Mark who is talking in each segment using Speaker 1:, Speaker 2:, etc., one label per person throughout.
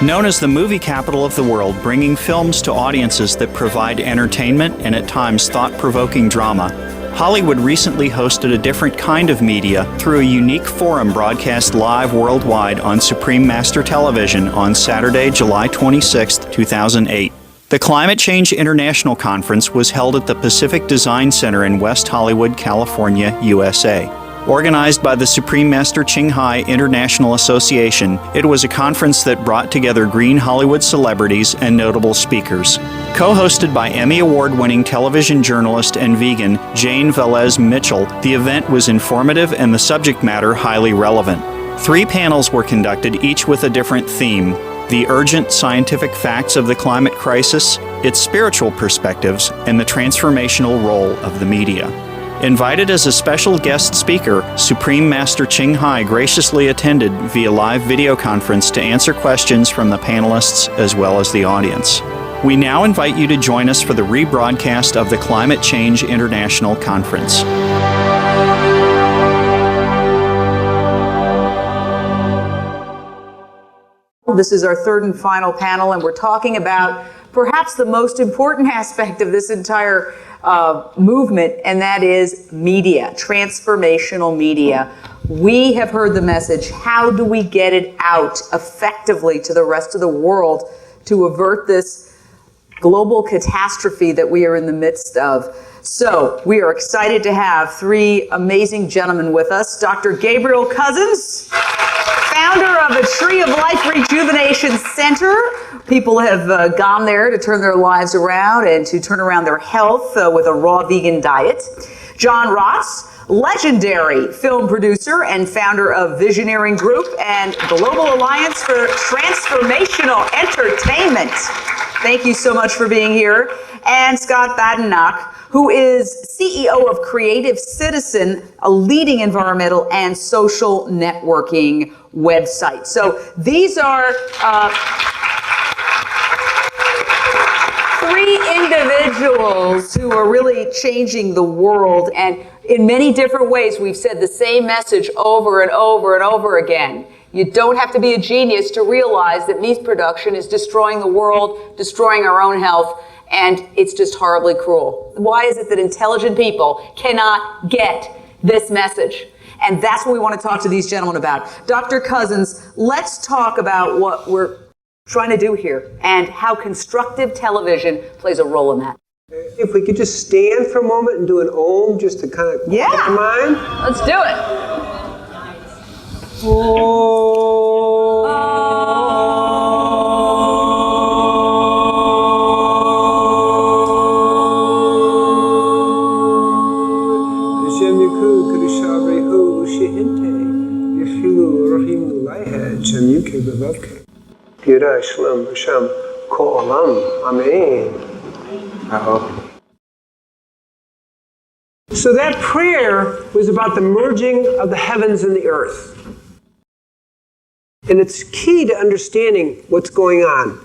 Speaker 1: Known as the movie capital of the world, bringing films to audiences that provide entertainment and at times thought-provoking drama, Hollywood recently hosted a different kind of media through a unique forum broadcast live worldwide on Supreme Master Television on Saturday, July 26, 2008. The Climate Change International Conference was held at the Pacific Design Center in West Hollywood, California, USA. Organized by the Supreme Master Ching Hai International Association, it was a conference that brought together green Hollywood celebrities and notable speakers. Co-hosted by Emmy Award-winning television journalist and vegan Jane Velez Mitchell, the event was informative and the subject matter highly relevant. 3 panels were conducted, each with a different theme: the urgent scientific facts of the climate crisis, its spiritual perspectives, and the transformational role of the media. Invited as a special guest speaker, Supreme Master Ching Hai graciously attended via live video conference to answer questions from the panelists as well as the audience. We now invite you to join us for the rebroadcast of the Climate Change International Conference.
Speaker 2: This is our third and final panel, and we're talking about perhaps the most important aspect of this entire movement, and that is media, transformational media. We have heard the message. How do we get it out effectively to the rest of the world to avert this global catastrophe that we are in the midst of? So we are excited to have 3 amazing gentlemen with us. Dr. Gabriel Cousins, founder of the Tree of Life Rejuvenation Center. People have gone there to turn their lives around and to turn around their health with a raw vegan diet. John Ross, legendary film producer and founder of Visioneering Group and Global Alliance for Transformational Entertainment. Thank you so much for being here. And Scott Badenoch, who is CEO of Creative Citizen, a leading environmental and social networking website. So these are 3 individuals who are really changing the world, and in many different ways. We've said the same message over and over and over again. You don't have to be a genius to realize that meat production is destroying the world, destroying our own health, and it's just horribly cruel. Why is it that intelligent people cannot get this message? And that's what we want to talk to these gentlemen about. Dr. Cousins, let's talk about what we're trying to do here and how constructive television plays a role in that.
Speaker 3: If we could just stand for a moment and do an Om just to kind of get the mind.
Speaker 2: Let's do it.
Speaker 3: So that prayer was about the merging of the heavens and the earth. And it's key to understanding what's going on.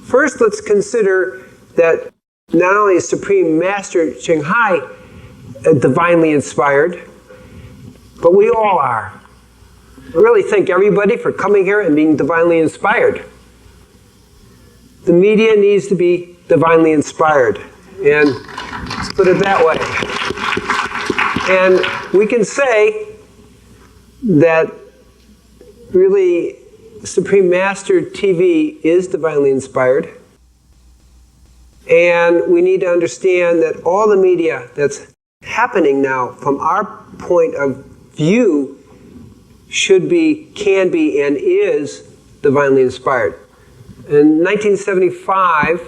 Speaker 3: First, let's consider that not only is Supreme Master Ching Hai divinely inspired, but we all are. I really thank everybody for coming here and being divinely inspired. The media needs to be divinely inspired, and let's put it that way. And we can say that really Supreme Master TV is divinely inspired, and we need to understand that all the media that's happening now from our point of view should be, can be, and is divinely inspired. In 1975,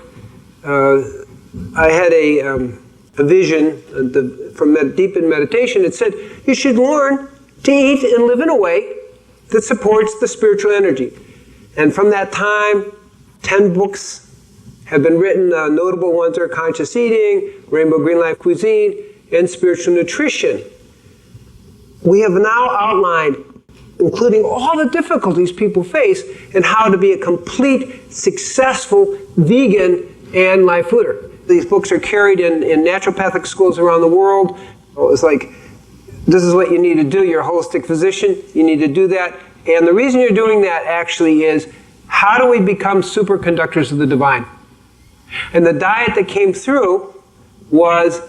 Speaker 3: I had a vision from deep in meditation. It said, you should learn to eat and live in a way that supports the spiritual energy. And from that time, 10 books have been written. Notable ones are Conscious Eating, Rainbow Green Life Cuisine, and Spiritual Nutrition. We have now outlined, including all the difficulties people face, and how to be a complete, successful vegan and live fooder. These books are carried in naturopathic schools around the world. It's like, this is what you need to do. You're a holistic physician. You need to do that. And the reason you're doing that actually is How do we become superconductors of the divine? And the diet that came through was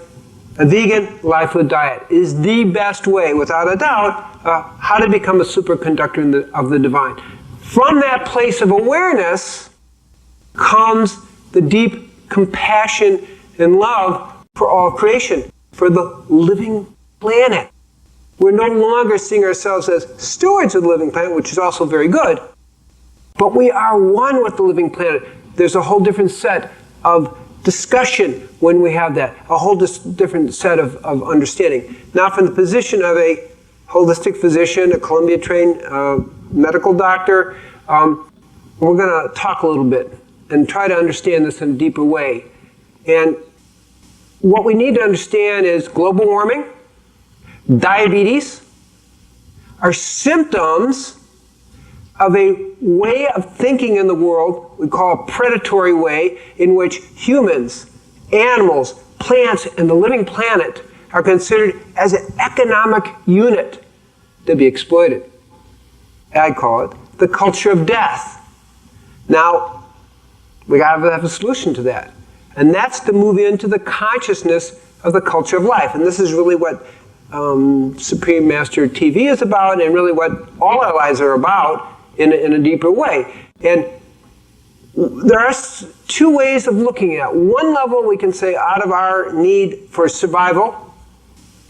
Speaker 3: a vegan live food diet. It is the best way, without a doubt, how to become a superconductor of the divine. From that place of awareness comes the deep compassion and love for all creation, for the living planet. We're no longer seeing ourselves as stewards of the living planet, which is also very good, but we are one with the living planet. There's a whole different set of discussion when we have that, a whole different set of understanding. Now, from the position of a holistic physician, a Columbia-trained medical doctor, we're going to talk a little bit and try to understand this in a deeper way. And what we need to understand is global warming, diabetes, are symptoms of a way of thinking in the world we call a predatory way, in which humans, animals, plants, and the living planet are considered as an economic unit to be exploited. I call it the culture of death. Now, we gotta have a solution to that. And that's to move into the consciousness of the culture of life. And this is really what Supreme Master TV is about, and really what all our lives are about in a deeper way. And there are two ways of looking at it. One level, we can say, out of our need for survival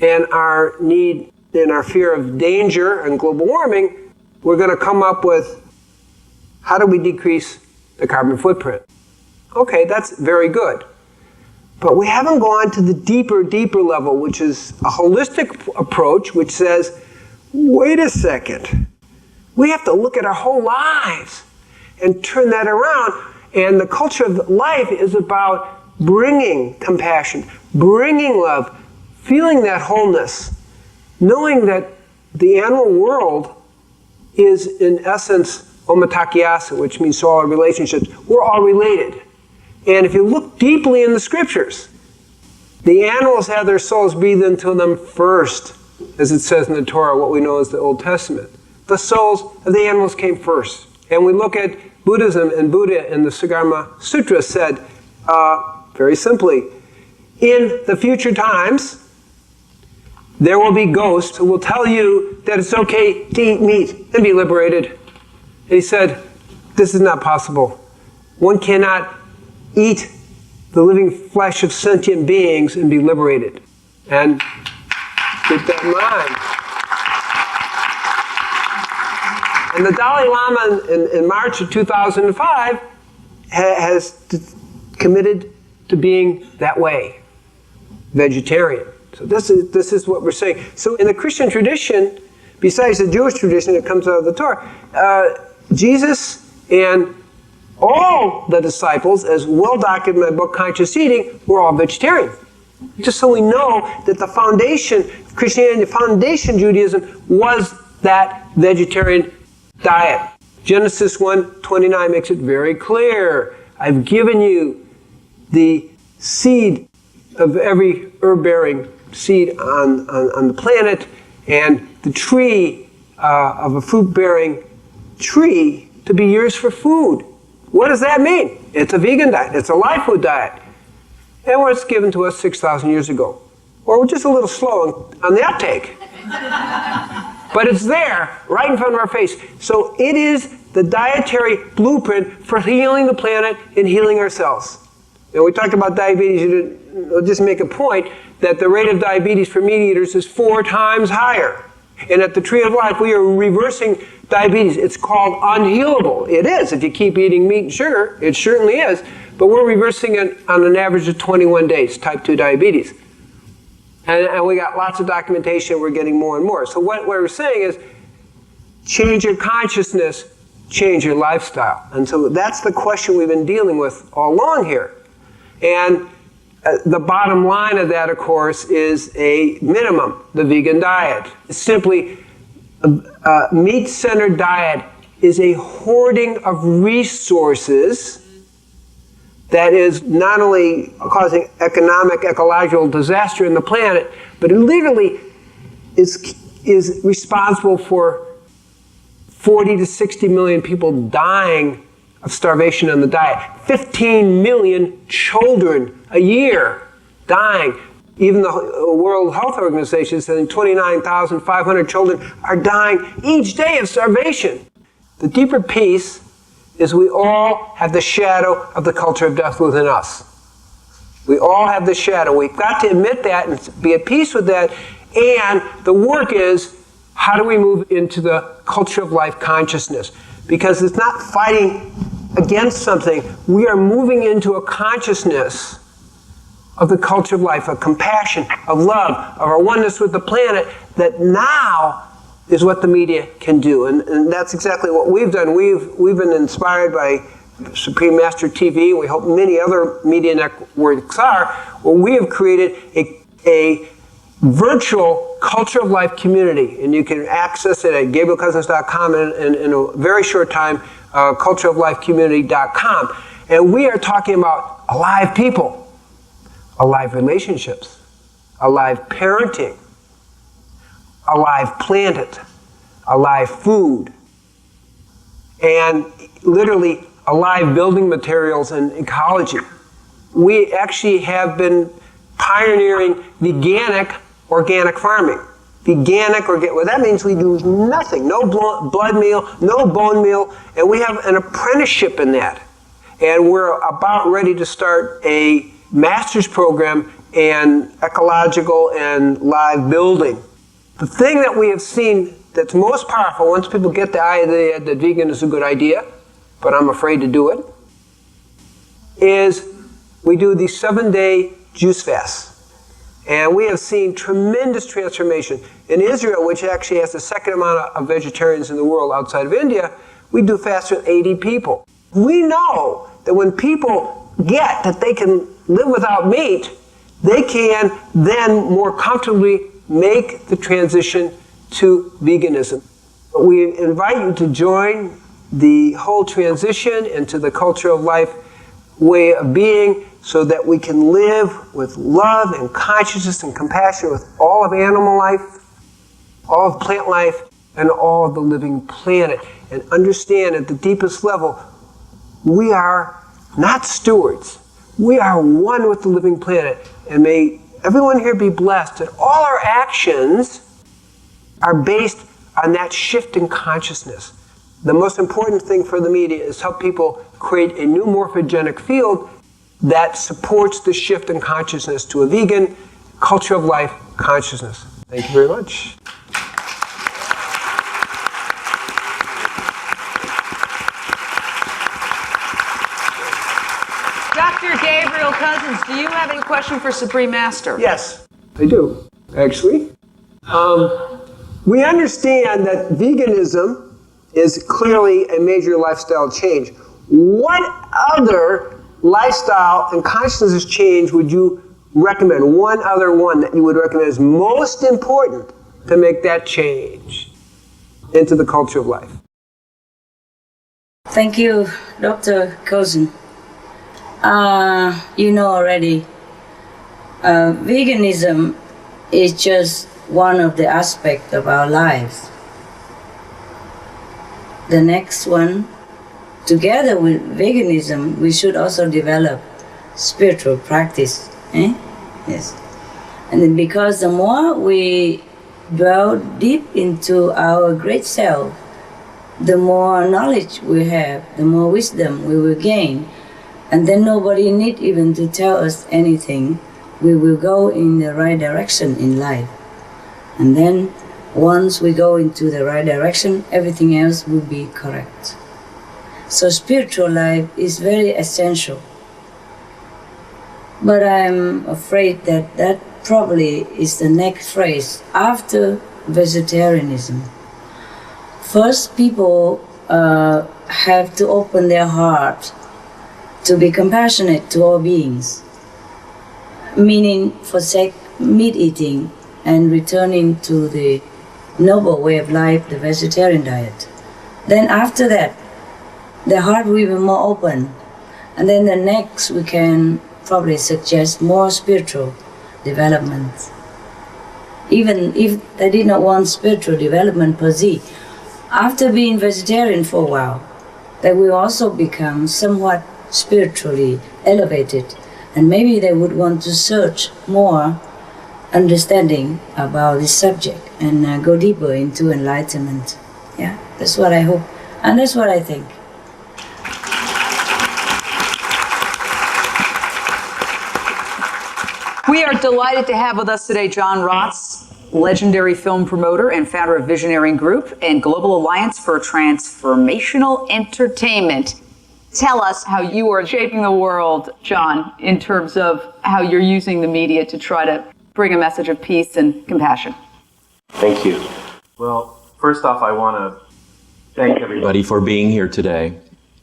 Speaker 3: and our need and our fear of danger and global warming, we're going to come up with, how do we decrease the carbon footprint? Okay, that's very good. But we haven't gone to the deeper level, which is a holistic approach, which says, wait a second, we have to look at our whole lives and turn that around. And the culture of life is about bringing compassion, bringing love, feeling that wholeness, knowing that the animal world is, in essence, omatakiasa, which means all our relationships. We're all related. And if you look deeply in the scriptures, the animals have their souls breathed into them first, as it says in the Torah, what we know as the Old Testament. The souls of the animals came first. And we look at Buddhism, and Buddha in the Sagarma Sutra said, very simply, in the future times, there will be ghosts who will tell you that it's okay to eat meat and be liberated. And he said, this is not possible. One cannot eat the living flesh of sentient beings and be liberated. And keep that in mind. And the Dalai Lama in March of 2005 has committed to being that way, vegetarian. So this is what we're saying. So in the Christian tradition, besides the Jewish tradition that comes out of the Torah, Jesus and all the disciples, as well documented in my book, Conscious Eating, were all vegetarian. Just so we know that the foundation of Christianity, the foundation of Judaism, was that vegetarian diet. Genesis 1:29 makes it very clear. I've given you the seed of every herb-bearing seed on the planet, and the tree of a fruit-bearing tree to be yours for food. What does that mean? It's a vegan diet. It's a live food diet. And it was given to us 6,000 years ago. Or we're just a little slow on the uptake. But it's there, right in front of our face. So it is the dietary blueprint for healing the planet and healing ourselves. And we talked about diabetes. I'll just make a point that the rate of diabetes for meat eaters is 4 times higher. And at the Tree of Life, we are reversing diabetes. It's called unhealable. It is. If you keep eating meat and sugar, it certainly is. But we're reversing it on an average of 21 days, type 2 diabetes. And we got lots of documentation. We're getting more and more. So what we're saying is, change your consciousness, change your lifestyle. And so that's the question we've been dealing with all along here. And the bottom line of that, of course, is a minimum, the vegan diet. It's simply a meat-centered diet is a hoarding of resources that is not only causing economic, ecological disaster in the planet, but it literally is responsible for 40 to 60 million people dying of starvation on the diet. 15 million children a year dying. Even the World Health Organization says 29,500 children are dying each day of starvation. The deeper piece is we all have the shadow of the culture of death within us. We all have the shadow. We've got to admit that and be at peace with that. And the work is, how do we move into the culture of life consciousness? Because it's not fighting against something. We are moving into a consciousness of the culture of life, of compassion, of love, of our oneness with the planet, that now is what the media can do. And that's exactly what we've done. We've been inspired by Supreme Master TV. We hope many other media networks are, where we have created a virtual culture of life community. And you can access it at GabrielCousins.com and in a very short time, cultureoflifecommunity.com. And we are talking about alive people, alive relationships, alive parenting, alive planet, alive food, and literally alive building materials and ecology. We actually have been pioneering veganic organic farming. Veganic organic, well, that means we use nothing, no blood meal, no bone meal, and we have an apprenticeship in that. And we're about ready to start a master's program in ecological and live building. The thing that we have seen that's most powerful, once people get the idea that vegan is a good idea, but I'm afraid to do it, is we do these 7-day juice fasts. And we have seen tremendous transformation. In Israel, which actually has the second amount of vegetarians in the world outside of India, we do fasts with 80 people. We know that when people get that they can live without meat, they can then more comfortably make the transition to veganism. But we invite you to join the whole transition into the culture of life way of being, so that we can live with love and consciousness and compassion with all of animal life, all of plant life, and all of the living planet. And understand at the deepest level, we are not stewards. We are one with the living planet. And may everyone here be blessed that all our actions are based on that shift in consciousness. The most important thing for the media is help people create a new morphogenic field that supports the shift in consciousness to a vegan culture of life consciousness. Thank you very much.
Speaker 2: Dr. Gabriel Cousins, do you have any question for Supreme Master?
Speaker 3: Yes, I do, actually. We understand that veganism is clearly a major lifestyle change. What other lifestyle and consciousness change would you recommend? One other one that you would recommend is most important to make that change into the culture of life?
Speaker 4: Thank you, Dr. Cousin. You know already, veganism is just one of the aspects of our lives. The next one, together with veganism, we should also develop spiritual practice. Yes. And then because the more we dwell deep into our great self, the more knowledge we have, the more wisdom we will gain. And then nobody need even to tell us anything. We will go in the right direction in life. And then once we go into the right direction, everything else will be correct. So spiritual life is very essential. But I'm afraid that that probably is the next phase after vegetarianism. First, people have to open their heart to be compassionate to all beings, meaning forsake meat eating and returning to the noble way of life, the vegetarian diet. Then after that, the heart will be more open. And then the next, we can probably suggest more spiritual development. Even if they did not want spiritual development per se, after being vegetarian for a while, they will also become somewhat spiritually elevated, and maybe they would want to search more understanding about this subject and go deeper into enlightenment. Yeah, that's what I hope, and that's what I think.
Speaker 2: We are delighted to have with us today John Rotz, legendary film promoter and founder of Visionary Group and Global Alliance for Transformational Entertainment. Tell us how you are shaping the world, John, in terms of how you're using the media to try to bring a message of peace and compassion.
Speaker 5: Thank you. Well, first off, I want to thank everybody for being here today.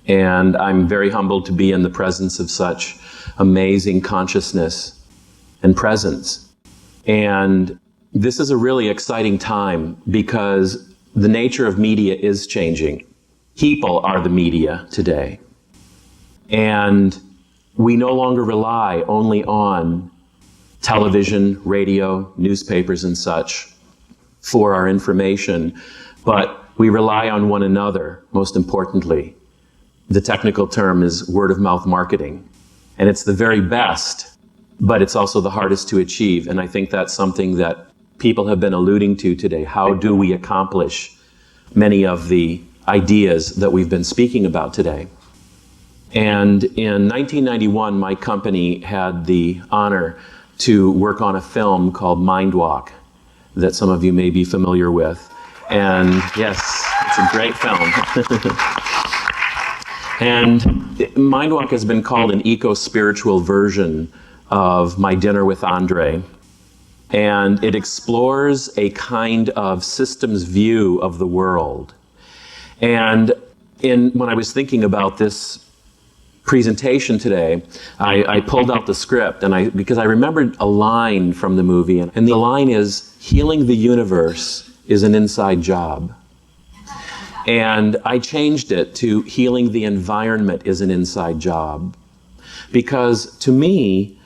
Speaker 5: And I'm very humbled to be in the presence of such amazing consciousness and presence. And this is a really exciting time because the nature of media is changing. People are the media today. And we no longer rely only on television, radio, newspapers, and such for our information, but we rely on one another, most importantly. The technical term is word-of-mouth marketing. And it's the very best, but it's also the hardest to achieve. And I think that's something that people have been alluding to today. How do we accomplish many of the ideas that we've been speaking about today? And in 1991, my company had the honor to work on a film called Mind Walk that some of you may be familiar with. And yes, it's a great film. And Mind Walk has been called an eco-spiritual version of My Dinner with Andre. And it explores a kind of systems view of the world. And when I was thinking about this presentation today, I pulled out the script because I remembered a line from the movie, and the line is, healing the universe is an inside job. And I changed it to healing the environment is an inside job. Because to me,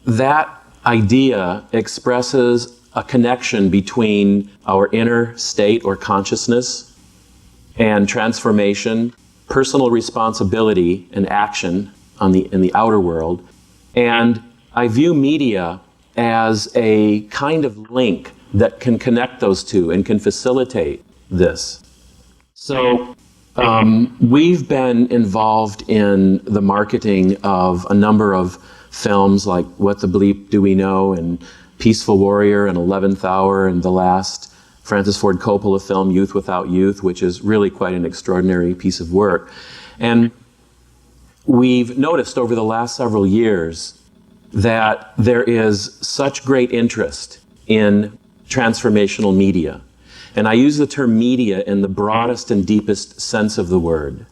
Speaker 5: that idea expresses a connection between our inner state or consciousness and transformation, personal responsibility and action in the outer world. And I view media as a kind of link that can connect those two and can facilitate this. So we've been involved in the marketing of a number of films like What the Bleep Do We Know and Peaceful Warrior and 11th Hour and the last Francis Ford Coppola film, Youth Without Youth, which is really quite an extraordinary piece of work. And we've noticed over the last several years that there is such great interest in transformational media. And I use the term media in the broadest and deepest sense of the word.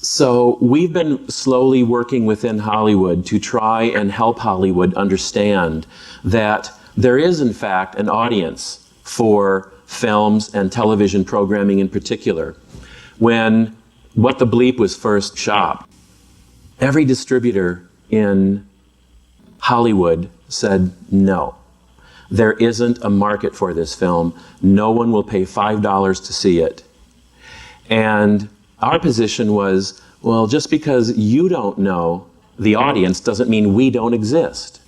Speaker 5: So we've been slowly working within Hollywood to try and help Hollywood understand that there is, in fact, an audience for films and television programming in particular. When What the Bleep was first shot, every distributor in Hollywood said no. There isn't a market for this film. No one will pay $5 to see it. And our position was, well, just because you don't know the audience doesn't mean we don't exist.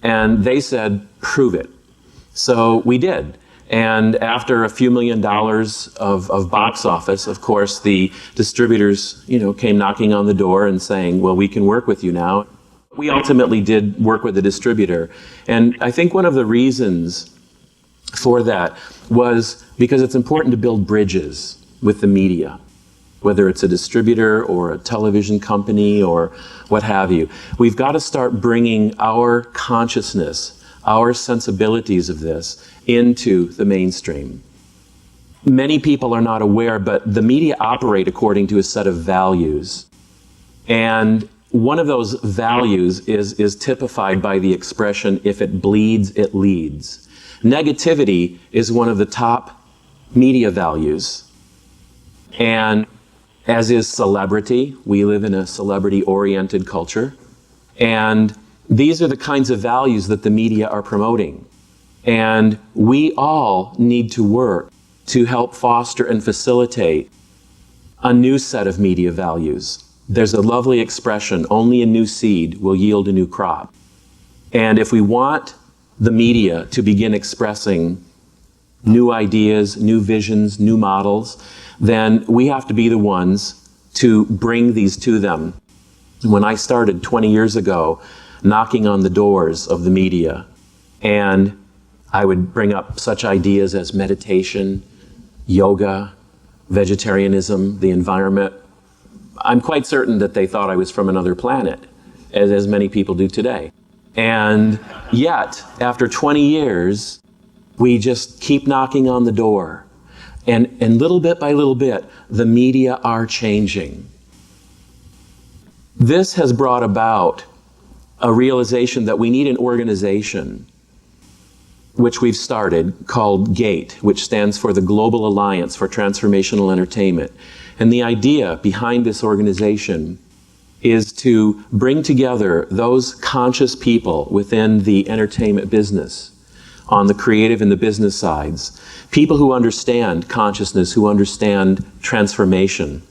Speaker 5: And they said, prove it. So we did. And after a few $1 million of box office, of course, the distributors, came knocking on the door and saying, well, we can work with you now. We ultimately did work with the distributor. And I think one of the reasons for that was because it's important to build bridges with the media, whether it's a distributor or a television company or what have you. We've got to start bringing our consciousness, our sensibilities of this into the mainstream. Many people are not aware, but the media operate according to a set of values. And one of those values is typified by the expression, if it bleeds, it leads. Negativity is one of the top media values. And as is celebrity. We live in a celebrity-oriented culture. And these are the kinds of values that the media are promoting. And we all need to work to help foster and facilitate a new set of media values. There's a lovely expression, only a new seed will yield a new crop. And if we want the media to begin expressing new ideas, new visions, new models, then we have to be the ones to bring these to them. When I started 20 years ago, knocking on the doors of the media, and I would bring up such ideas as meditation, yoga, vegetarianism, the environment, I'm quite certain that they thought I was from another planet, as many people do today. And yet, after 20 years, we just keep knocking on the door. And little bit by little bit, the media are changing. This has brought about a realization that we need an organization, which we've started, called GATE, which stands for the Global Alliance for Transformational Entertainment. And the idea behind this organization is to bring together those conscious people within the entertainment business, on the creative and the business sides, people who understand consciousness, who understand transformation,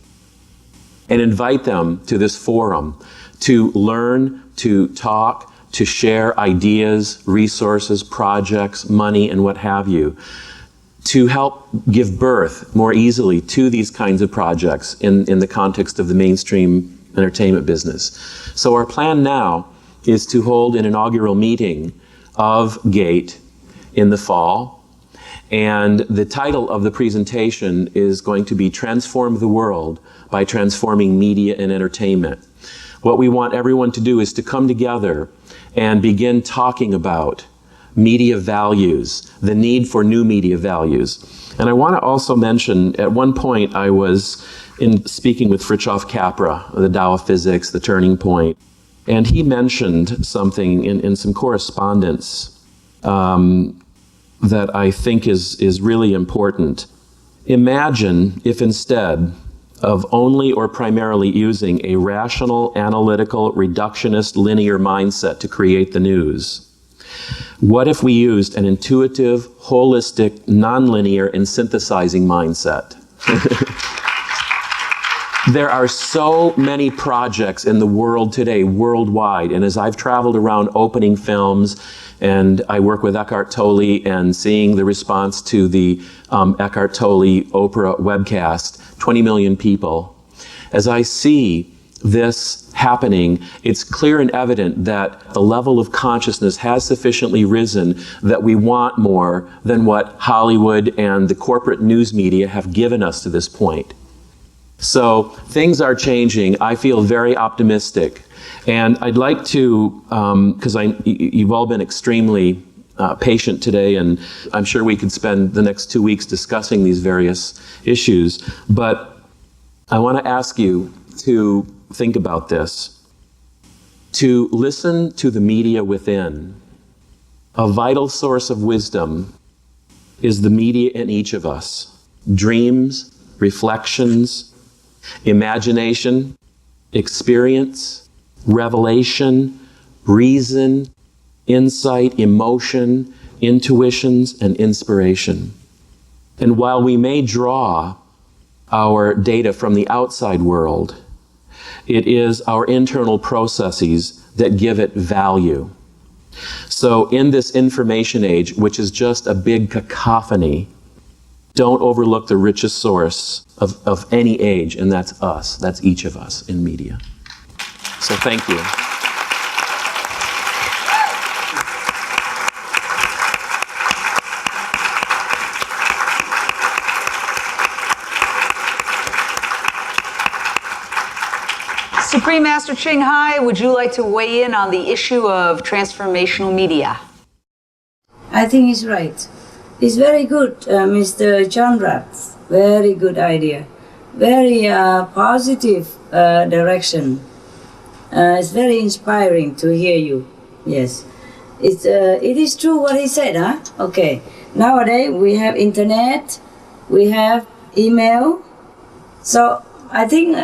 Speaker 5: and invite them to this forum to learn, to talk, to share ideas, resources, projects, money, and what have you, to help give birth more easily to these kinds of projects in the context of the mainstream entertainment business. So our plan now is to hold an inaugural meeting of GATE in the fall, and the title of the presentation is going to be Transform the World by Transforming Media and Entertainment. What we want everyone to do is to come together and begin talking about media values, the need for new media values. And I want to also mention, at one point I was speaking with Fritjof Capra, the Tao of Physics, the Turning Point, and he mentioned something in some correspondence that I think is really important. Imagine if instead of only or primarily using a rational, analytical, reductionist, linear mindset to create the news, what if we used an intuitive, holistic, nonlinear, and synthesizing mindset? There are so many projects in the world today, worldwide, and as I've traveled around opening films, and I work with Eckhart Tolle and seeing the response to the Eckhart Tolle Oprah webcast, 20 million people. As I see this happening, it's clear and evident that the level of consciousness has sufficiently risen that we want more than what Hollywood and the corporate news media have given us to this point. So things are changing. I feel very optimistic. And I'd like to, because you've all been extremely patient today, and I'm sure we could spend the next 2 weeks discussing these various issues, but I want to ask you to think about this, to listen to the media within. A vital source of wisdom is the media in each of us. Dreams, reflections, imagination, experience, revelation, reason, insight, emotion, intuitions, and inspiration. And while we may draw our data from the outside world, it is our internal processes that give it value. So in this information age, which is just a big cacophony, don't overlook the richest source of any age, and that's us. That's each of us in media. So thank you.
Speaker 2: Supreme Master Ching Hai, would you like to weigh in on the issue of transformational media?
Speaker 4: I think he's right. It's very good, Mr. John Rath. Very good idea. Very positive direction. It's very inspiring to hear you. Yes. It is true what he said, huh? Okay. Nowadays we have internet, we have email. So I think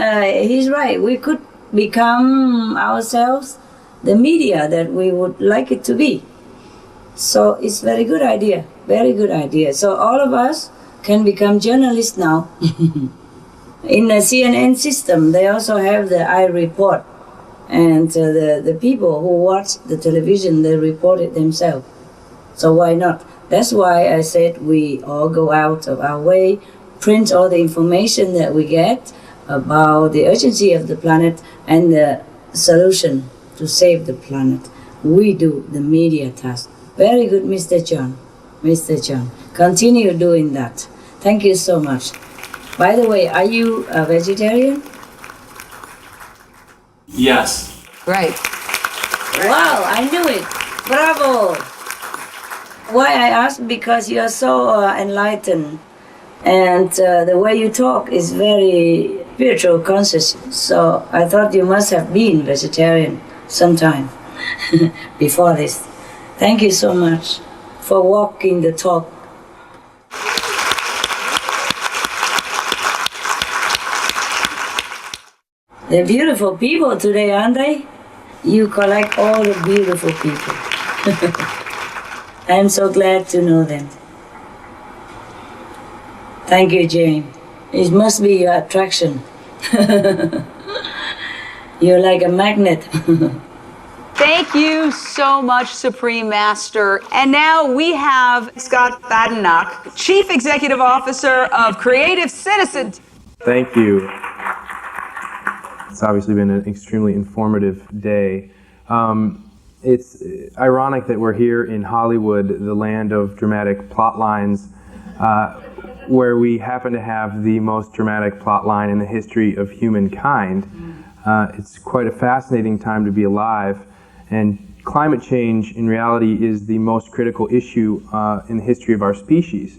Speaker 4: he's right. We could become ourselves the media that we would like it to be. So it's very good idea. Very good idea. So all of us can become journalists now. In the CNN system, they also have the iReport. And the people who watch the television, they report it themselves. So why not? That's why I said we all go out of our way, print all the information that we get about the urgency of the planet and the solution to save the planet. We do the media task. Very good, Mr. John. Mr. John, continue doing that. Thank you so much. By the way, are you a vegetarian?
Speaker 5: Yes.
Speaker 2: Right.
Speaker 4: Wow, I knew it. Bravo. Why I asked? Because you are so enlightened, and the way you talk is very spiritual conscious. So I thought you must have been vegetarian sometime before this. Thank you so much for walking the talk. They're beautiful people today, aren't they? You collect all the beautiful people. I'm so glad to know them. Thank you, Jane. It must be your attraction. You're like a magnet.
Speaker 2: Thank you so much, Supreme Master. And now we have Scott Badenoch, Chief Executive Officer of Creative Citizen.
Speaker 6: Thank you. It's obviously been an extremely informative day. It's ironic that we're here in Hollywood, the land of dramatic plot lines, where we happen to have the most dramatic plot line in the history of humankind. It's quite a fascinating time to be alive, and climate change in reality is the most critical issue in the history of our species.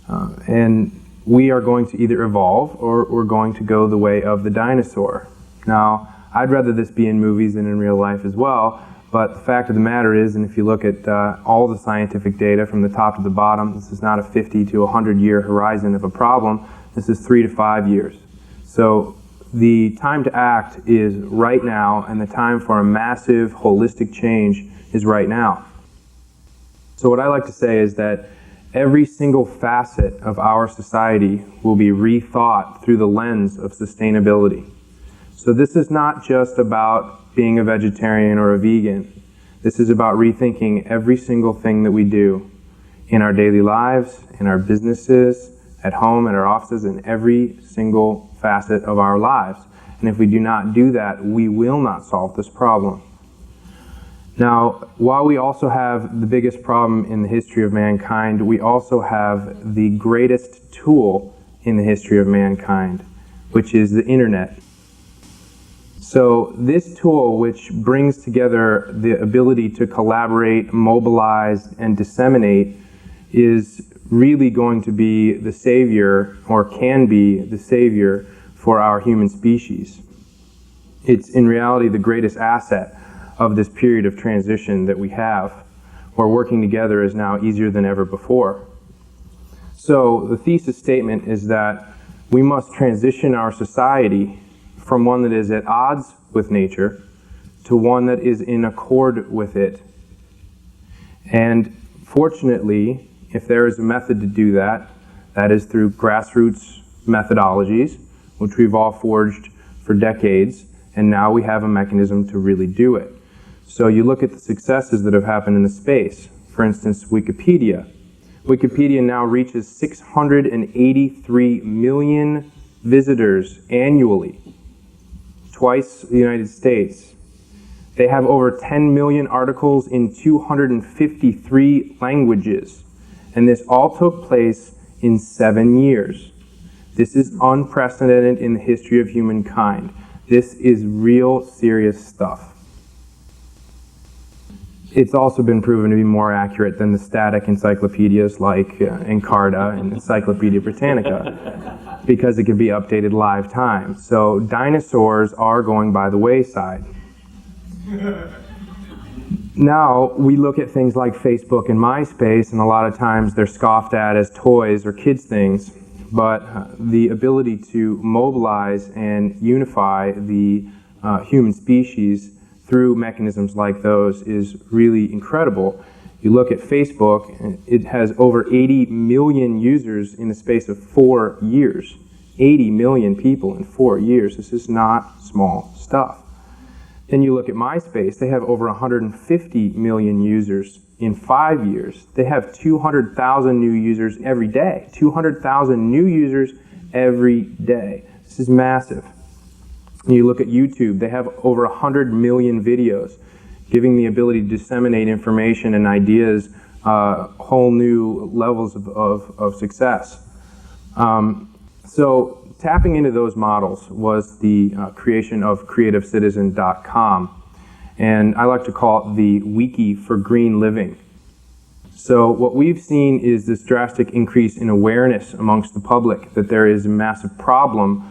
Speaker 6: And we are going to either evolve or we're going to go the way of the dinosaur. Now, I'd rather this be in movies than in real life as well, but the fact of the matter is, and if you look at all the scientific data from the top to the bottom, this is not a 50 to 100 year horizon of a problem, this is 3 to 5 years. So the time to act is right now, and the time for a massive holistic change is right now. So what I like to say is that every single facet of our society will be rethought through the lens of sustainability. So this is not just about being a vegetarian or a vegan. This is about rethinking every single thing that we do in our daily lives, in our businesses, at home, at our offices, in every single facet of our lives. And if we do not do that, we will not solve this problem. Now, while we also have the biggest problem in the history of mankind, we also have the greatest tool in the history of mankind, which is the internet. So this tool, which brings together the ability to collaborate, mobilize, and disseminate, is really going to be the savior, or can be the savior, for our human species. It's in reality the greatest asset of this period of transition that we have, where working together is now easier than ever before. So the thesis statement is that we must transition our society from one that is at odds with nature to one that is in accord with it. And fortunately, if there is a method to do that, that is through grassroots methodologies, which we've all forged for decades, and now we have a mechanism to really do it. So you look at the successes that have happened in the space. For instance, Wikipedia. Wikipedia now reaches 683 million visitors annually, twice the United States. They have over 10 million articles in 253 languages. And this all took place in 7 years. This is unprecedented in the history of humankind. This is real serious stuff. It's also been proven to be more accurate than the static encyclopedias like Encarta and Encyclopedia Britannica, because it can be updated live time. So dinosaurs are going by the wayside. Now we look at things like Facebook and MySpace, and a lot of times they're scoffed at as toys or kids' things, but the ability to mobilize and unify the human species through mechanisms like those is really incredible. You look at Facebook, and it has over 80 million users in the space of 4 years. 80 million people in 4 years. This is not small stuff. Then you look at MySpace, they have over 150 million users in 5 years. They have 200,000 new users every day. 200,000 new users every day. This is massive. And you look at YouTube, they have over 100 million videos, giving the ability to disseminate information and ideas, whole new levels of success. So tapping into those models was the creation of CreativeCitizen.com. And I like to call it the wiki for green living. So what we've seen is this drastic increase in awareness amongst the public that there is a massive problem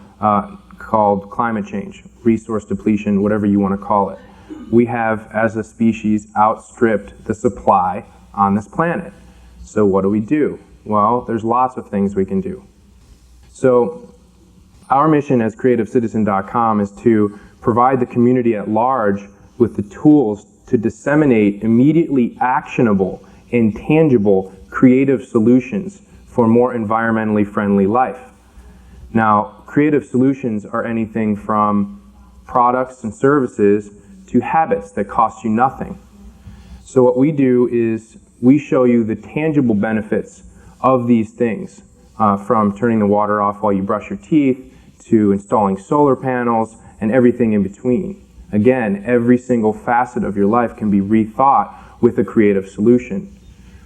Speaker 6: called climate change, resource depletion, whatever you want to call it. We have, as a species, outstripped the supply on this planet. So what do? Well, there's lots of things we can do. So our mission as CreativeCitizen.com is to provide the community at large with the tools to disseminate immediately actionable and tangible creative solutions for more environmentally friendly life. Now, creative solutions are anything from products and services to habits that cost you nothing. So what we do is we show you the tangible benefits of these things, from turning the water off while you brush your teeth to installing solar panels and everything in between. Again, every single facet of your life can be rethought with a creative solution.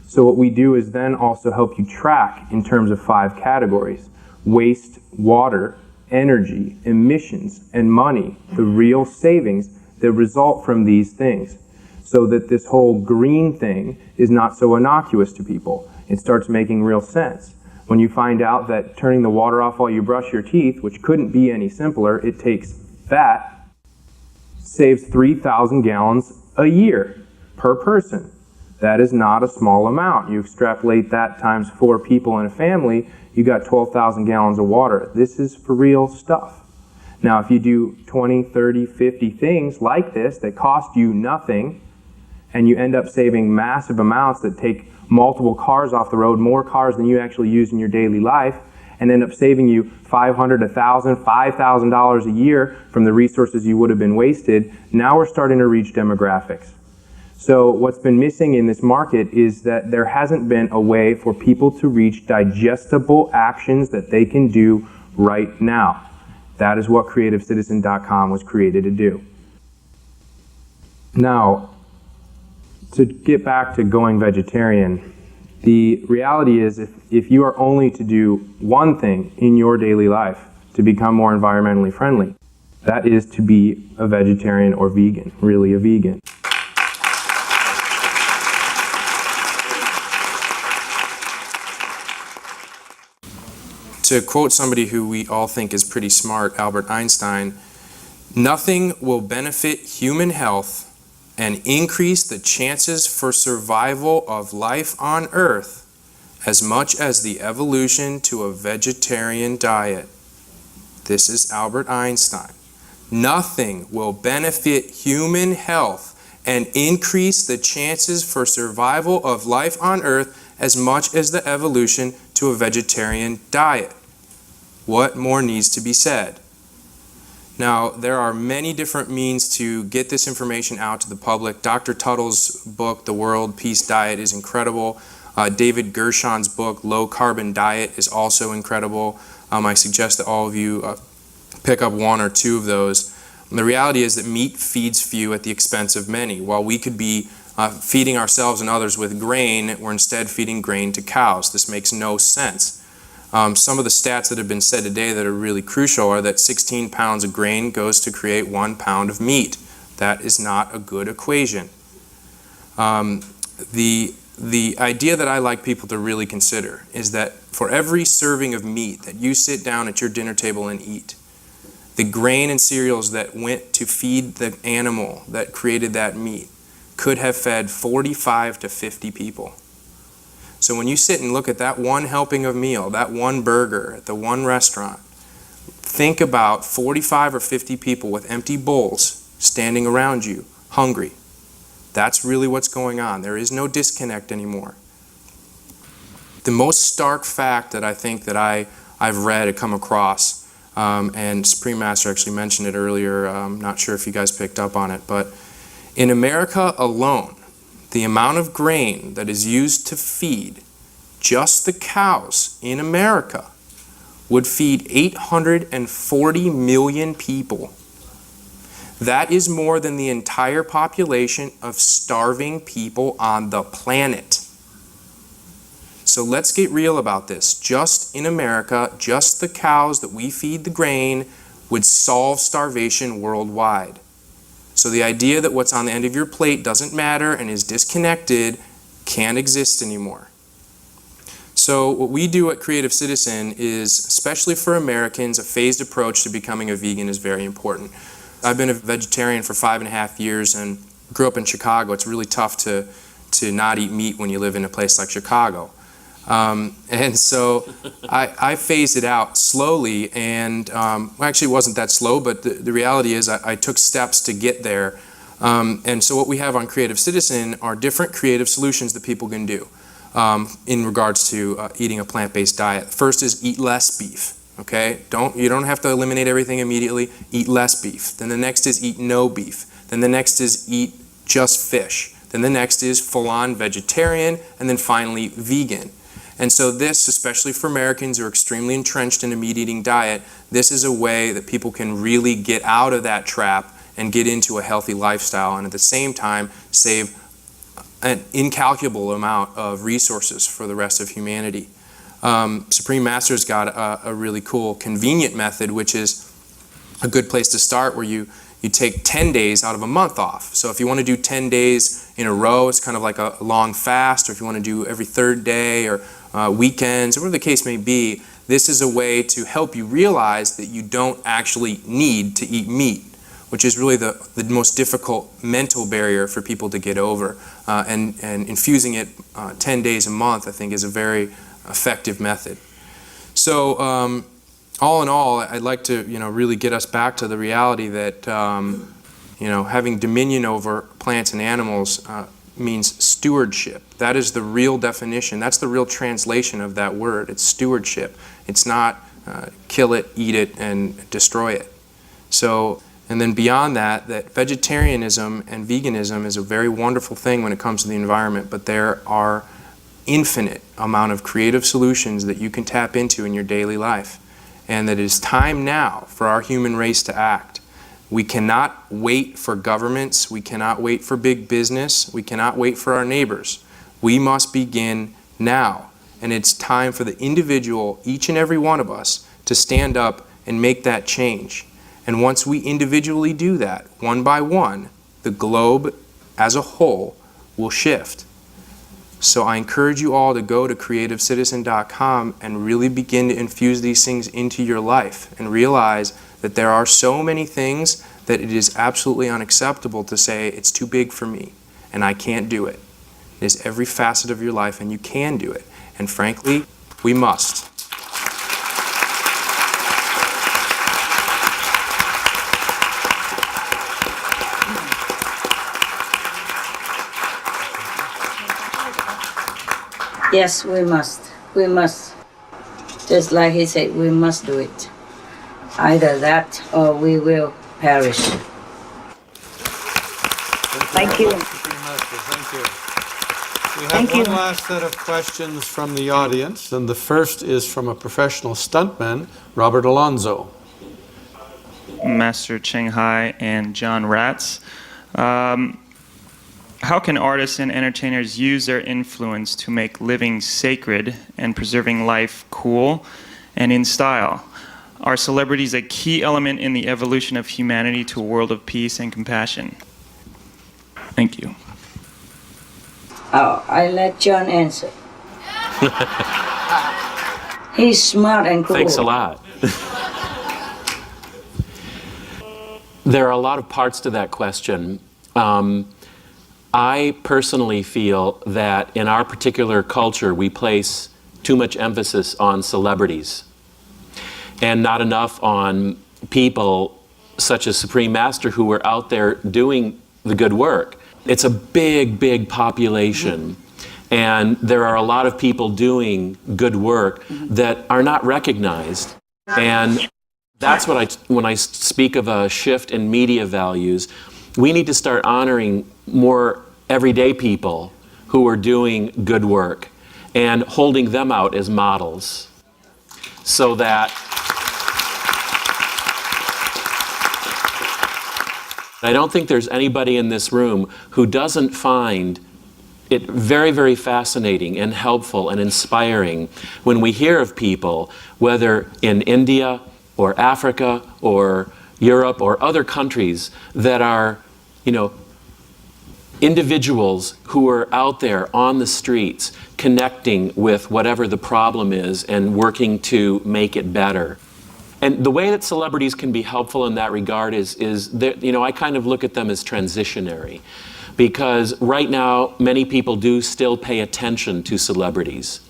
Speaker 6: So what we do is then also help you track in terms of 5 categories: waste, water, energy, emissions, and money, the real savings that result from these things, so that this whole green thing is not so innocuous to people. It starts making real sense. When you find out that turning the water off while you brush your teeth, which couldn't be any simpler, it takes that, saves 3,000 gallons a year per person. That is not a small amount. You extrapolate that times 4 people in a family, you got 12,000 gallons of water. This is for real stuff. Now, if you do 20, 30, 50 things like this that cost you nothing, and you end up saving massive amounts that take multiple cars off the road, more cars than you actually use in your daily life, and end up saving you $500, $1,000, $5,000 a year from the resources you would have been wasted, now we're starting to reach demographics. So what's been missing in this market is that there hasn't been a way for people to reach digestible actions that they can do right now. That is what CreativeCitizen.com was created to do. Now, to get back to going vegetarian, the reality is if you are only to do one thing in your daily life to become more environmentally friendly, that is to be a vegetarian or vegan, really a vegan.
Speaker 7: To quote somebody who we all think is pretty smart, Albert Einstein, nothing will benefit human health and increase the chances for survival of life on Earth as much as the evolution to a vegetarian diet. This is Albert Einstein. Nothing will benefit human health and increase the chances for survival of life on Earth as much as the evolution to a vegetarian diet. What more needs to be said? Now, there are many different means to get this information out to the public. Dr. Tuttle's book, The World Peace Diet, is incredible. David Gershon's book, Low Carbon Diet, is also incredible. I suggest that all of you pick up 1 or 2 of those. And the reality is that meat feeds few at the expense of many. While we could be feeding ourselves and others with grain, we're instead feeding grain to cows. This makes no sense. Some of the stats that have been said today that are really crucial are that 16 pounds of grain goes to create 1 pound of meat. That is not a good equation. The idea that I like people to really consider is that for every serving of meat that you sit down at your dinner table and eat, the grain and cereals that went to feed the animal that created that meat could have fed 45 to 50 people. So when you sit and look at that one helping of meal, that one burger at the one restaurant, think about 45 or 50 people with empty bowls standing around you, hungry. That's really what's going on. There is no disconnect anymore. The most stark fact that I think that I've read and come across, and Supreme Master actually mentioned it earlier, I'm not sure if you guys picked up on it, but in America alone, the amount of grain that is used to feed just the cows in America would feed 840 million people. That is more than the entire population of starving people on the planet. So let's get real about this. Just in America, just the cows that we feed the grain would solve starvation worldwide. So the idea that what's on the end of your plate doesn't matter and is disconnected can't exist anymore. So what we do at Creative Citizen is, especially for Americans, a phased approach to becoming a vegan is very important. I've been a vegetarian for 5.5 years and grew up in Chicago. It's really tough to not eat meat when you live in a place like Chicago. And so I phased it out slowly, and actually it wasn't that slow, but the reality is I took steps to get there. And so what we have on Creative Citizen are different creative solutions that people can do in regards to eating a plant-based diet. First is eat less beef. Okay, you don't have to eliminate everything immediately. Eat less beef. Then the next is eat no beef. Then the next is eat just fish. Then the next is full-on vegetarian, and then finally vegan. And so this, especially for Americans who are extremely entrenched in a meat-eating diet, this is a way that people can really get out of that trap and get into a healthy lifestyle, and at the same time save an incalculable amount of resources for the rest of humanity. Supreme Master's got a really cool, convenient method, which is a good place to start, where you take 10 days out of a month off. So if you want to do 10 days in a row, it's kind of like a long fast, or if you want to do every third day or weekends, or whatever the case may be, this is a way to help you realize that you don't actually need to eat meat, which is really the most difficult mental barrier for people to get over. And infusing it 10 days a month, I think, is a very effective method. So all in all, I'd like to really get us back to the reality that having dominion over plants and animals means stewardship. That is the real definition. That's the real translation of that word. It's stewardship. It's not kill it, eat it, and destroy it. So, and then beyond that vegetarianism and veganism is a very wonderful thing when it comes to the environment, but there are infinite amount of creative solutions that you can tap into in your daily life. And that it is time now for our human race to act. We cannot wait for governments. We cannot wait for big business. We cannot wait for our neighbors. We must begin now. And it's time for the individual, each and every one of us, to stand up and make that change. And once we individually do that, one by one, the globe as a whole will shift. So I encourage you all to go to creativecitizen.com and really begin to infuse these things into your life and realize that there are so many things that it is absolutely unacceptable to say it's too big for me and I can't do it. It is every facet of your life, and you can do it. And frankly, we must.
Speaker 4: Yes, we must. We must. Just like he said, we must do it. Either that or we will perish.
Speaker 2: Thank you.
Speaker 8: Thank you. We have
Speaker 2: Thank you.
Speaker 8: one last set of questions from the audience, and the first is from a professional stuntman, Robert Alonzo.
Speaker 9: Master Cheng Hai and John Ratz. How can artists and entertainers use their influence to make living sacred and preserving life cool and in style? Are celebrities a key element in the evolution of humanity to a world of peace and compassion? Thank you.
Speaker 4: Oh, I let John answer. He's smart and cool.
Speaker 5: Thanks a lot. There are a lot of parts to that question. I personally feel that in our particular culture, we place too much emphasis on celebrities and not enough on people such as Supreme Master who are out there doing the good work. It's a big, big population. And there are a lot of people doing good work that are not recognized. And that's what when I speak of a shift in media values, we need to start honoring more everyday people who are doing good work and holding them out as models so that I don't think there's anybody in this room who doesn't find it very, very fascinating and helpful and inspiring when we hear of people, whether in India or Africa or Europe or other countries, that are, individuals who are out there on the streets connecting with whatever the problem is and working to make it better. And the way that celebrities can be helpful in that regard is that, I kind of look at them as transitionary. Because right now, many people do still pay attention to celebrities.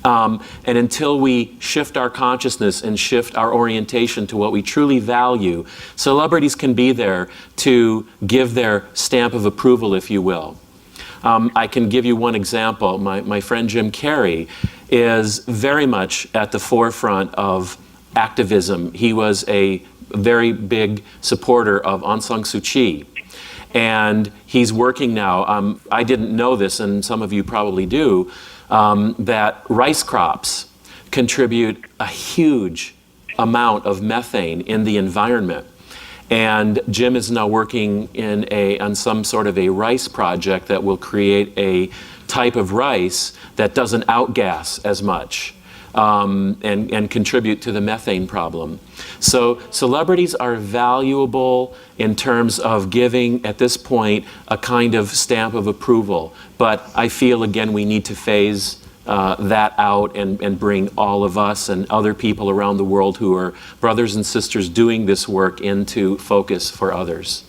Speaker 5: And until we shift our consciousness and shift our orientation to what we truly value, celebrities can be there to give their stamp of approval, if you will. I can give you one example. My friend Jim Carrey is very much at the forefront of activism. He was a very big supporter of Aung San Suu Kyi. And he's working now, I didn't know this, and some of you probably do, that rice crops contribute a huge amount of methane in the environment. And Jim is now working on some sort of a rice project that will create a type of rice that doesn't outgas as much. And contribute to the methane problem. So celebrities are valuable in terms of giving, at this point, a kind of stamp of approval. But I feel, again, we need to phase that out and bring all of us and other people around the world who are brothers and sisters doing this work into focus for others.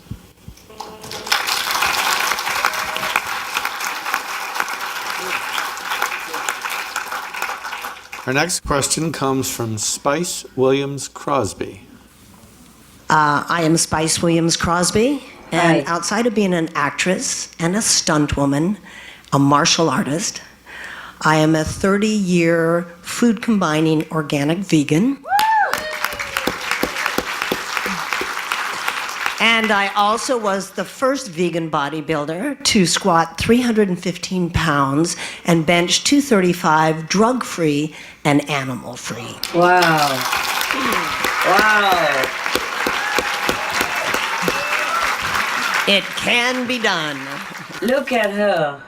Speaker 8: Our next question comes from Spice Williams Crosby.
Speaker 10: I am Spice Williams Crosby, and outside of being an actress and a stunt woman, a martial artist, I am a 30-year food combining organic vegan. And I also was the first vegan bodybuilder to squat 315 pounds and bench 235 drug-free and animal-free.
Speaker 4: Wow. Wow.
Speaker 10: It can be done.
Speaker 4: Look at her.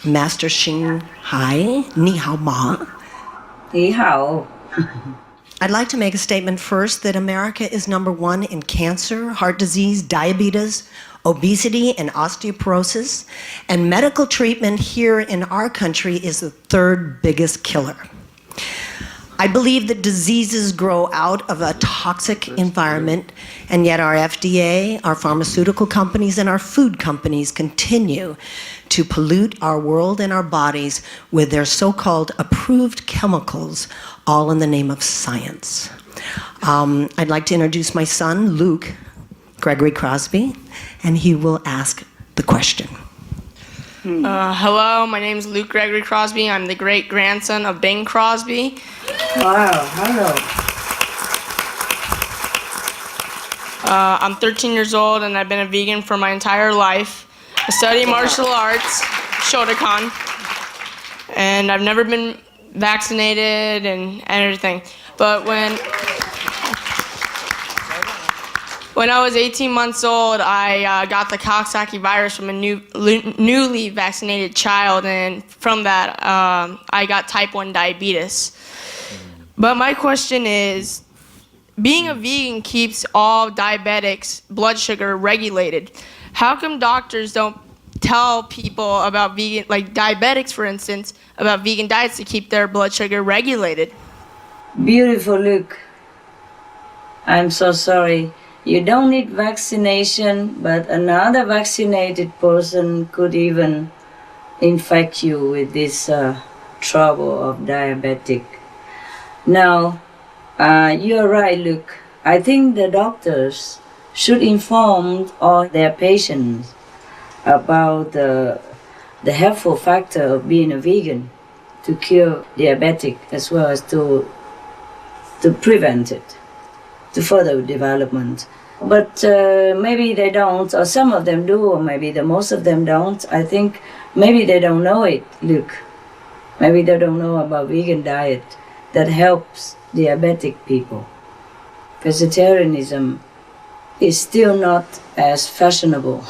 Speaker 10: Master Xing Hai, Ni Hao Ma.
Speaker 4: Ni Hao.
Speaker 10: I'd like to make a statement first that America is #1 in cancer, heart disease, diabetes, obesity, and osteoporosis. And medical treatment here in our country is the 3rd biggest killer. I believe that diseases grow out of a toxic environment, and yet our FDA, our pharmaceutical companies, and our food companies continue to pollute our world and our bodies with their so-called approved chemicals, all in the name of science. I'd like to introduce my son, Luke Gregory Crosby, and he will ask the question.
Speaker 11: Hello, my name is Luke Gregory Crosby. I'm the great-grandson of Bing Crosby.
Speaker 4: Wow, hello.
Speaker 11: I'm 13 years old and I've been a vegan for my entire life. I study martial arts, Shotokan, and I've never been vaccinated and everything. But when I was 18 months old, I got the Coxsackie virus from a newly vaccinated child, and from that, I got type 1 diabetes. But my question is, being a vegan keeps all diabetics' blood sugar regulated. How come doctors don't tell people about vegan, like diabetics, for instance, about vegan diets to keep their blood sugar regulated?
Speaker 4: Beautiful, Luke. I'm so sorry. You don't need vaccination, but another vaccinated person could even infect you with this trouble of diabetic. Now, you're right, Luke. I think the doctors should inform all their patients about the helpful factor of being a vegan to cure diabetic as well as to prevent it, to further development. But maybe they don't, or some of them do, or maybe most of them don't. I think maybe they don't know it, Luke. Maybe they don't know about vegan diet that helps diabetic people. Vegetarianism is still not as fashionable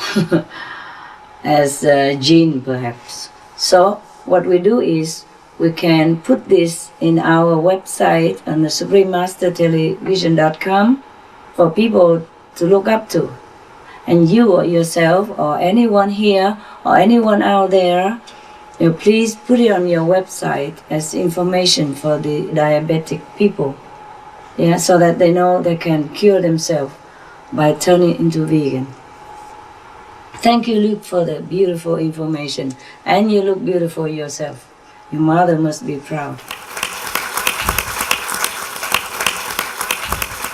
Speaker 4: as gene, perhaps. So what we do is we can put this in our website on the suprememastertelevision.com for people to look up to. And you or yourself or anyone here or anyone out there, please put it on your website as information for the diabetic people. Yeah, so that they know they can cure themselves by turning into vegan. Thank you, Luke, for the beautiful information. And you look beautiful yourself. Your mother must be proud.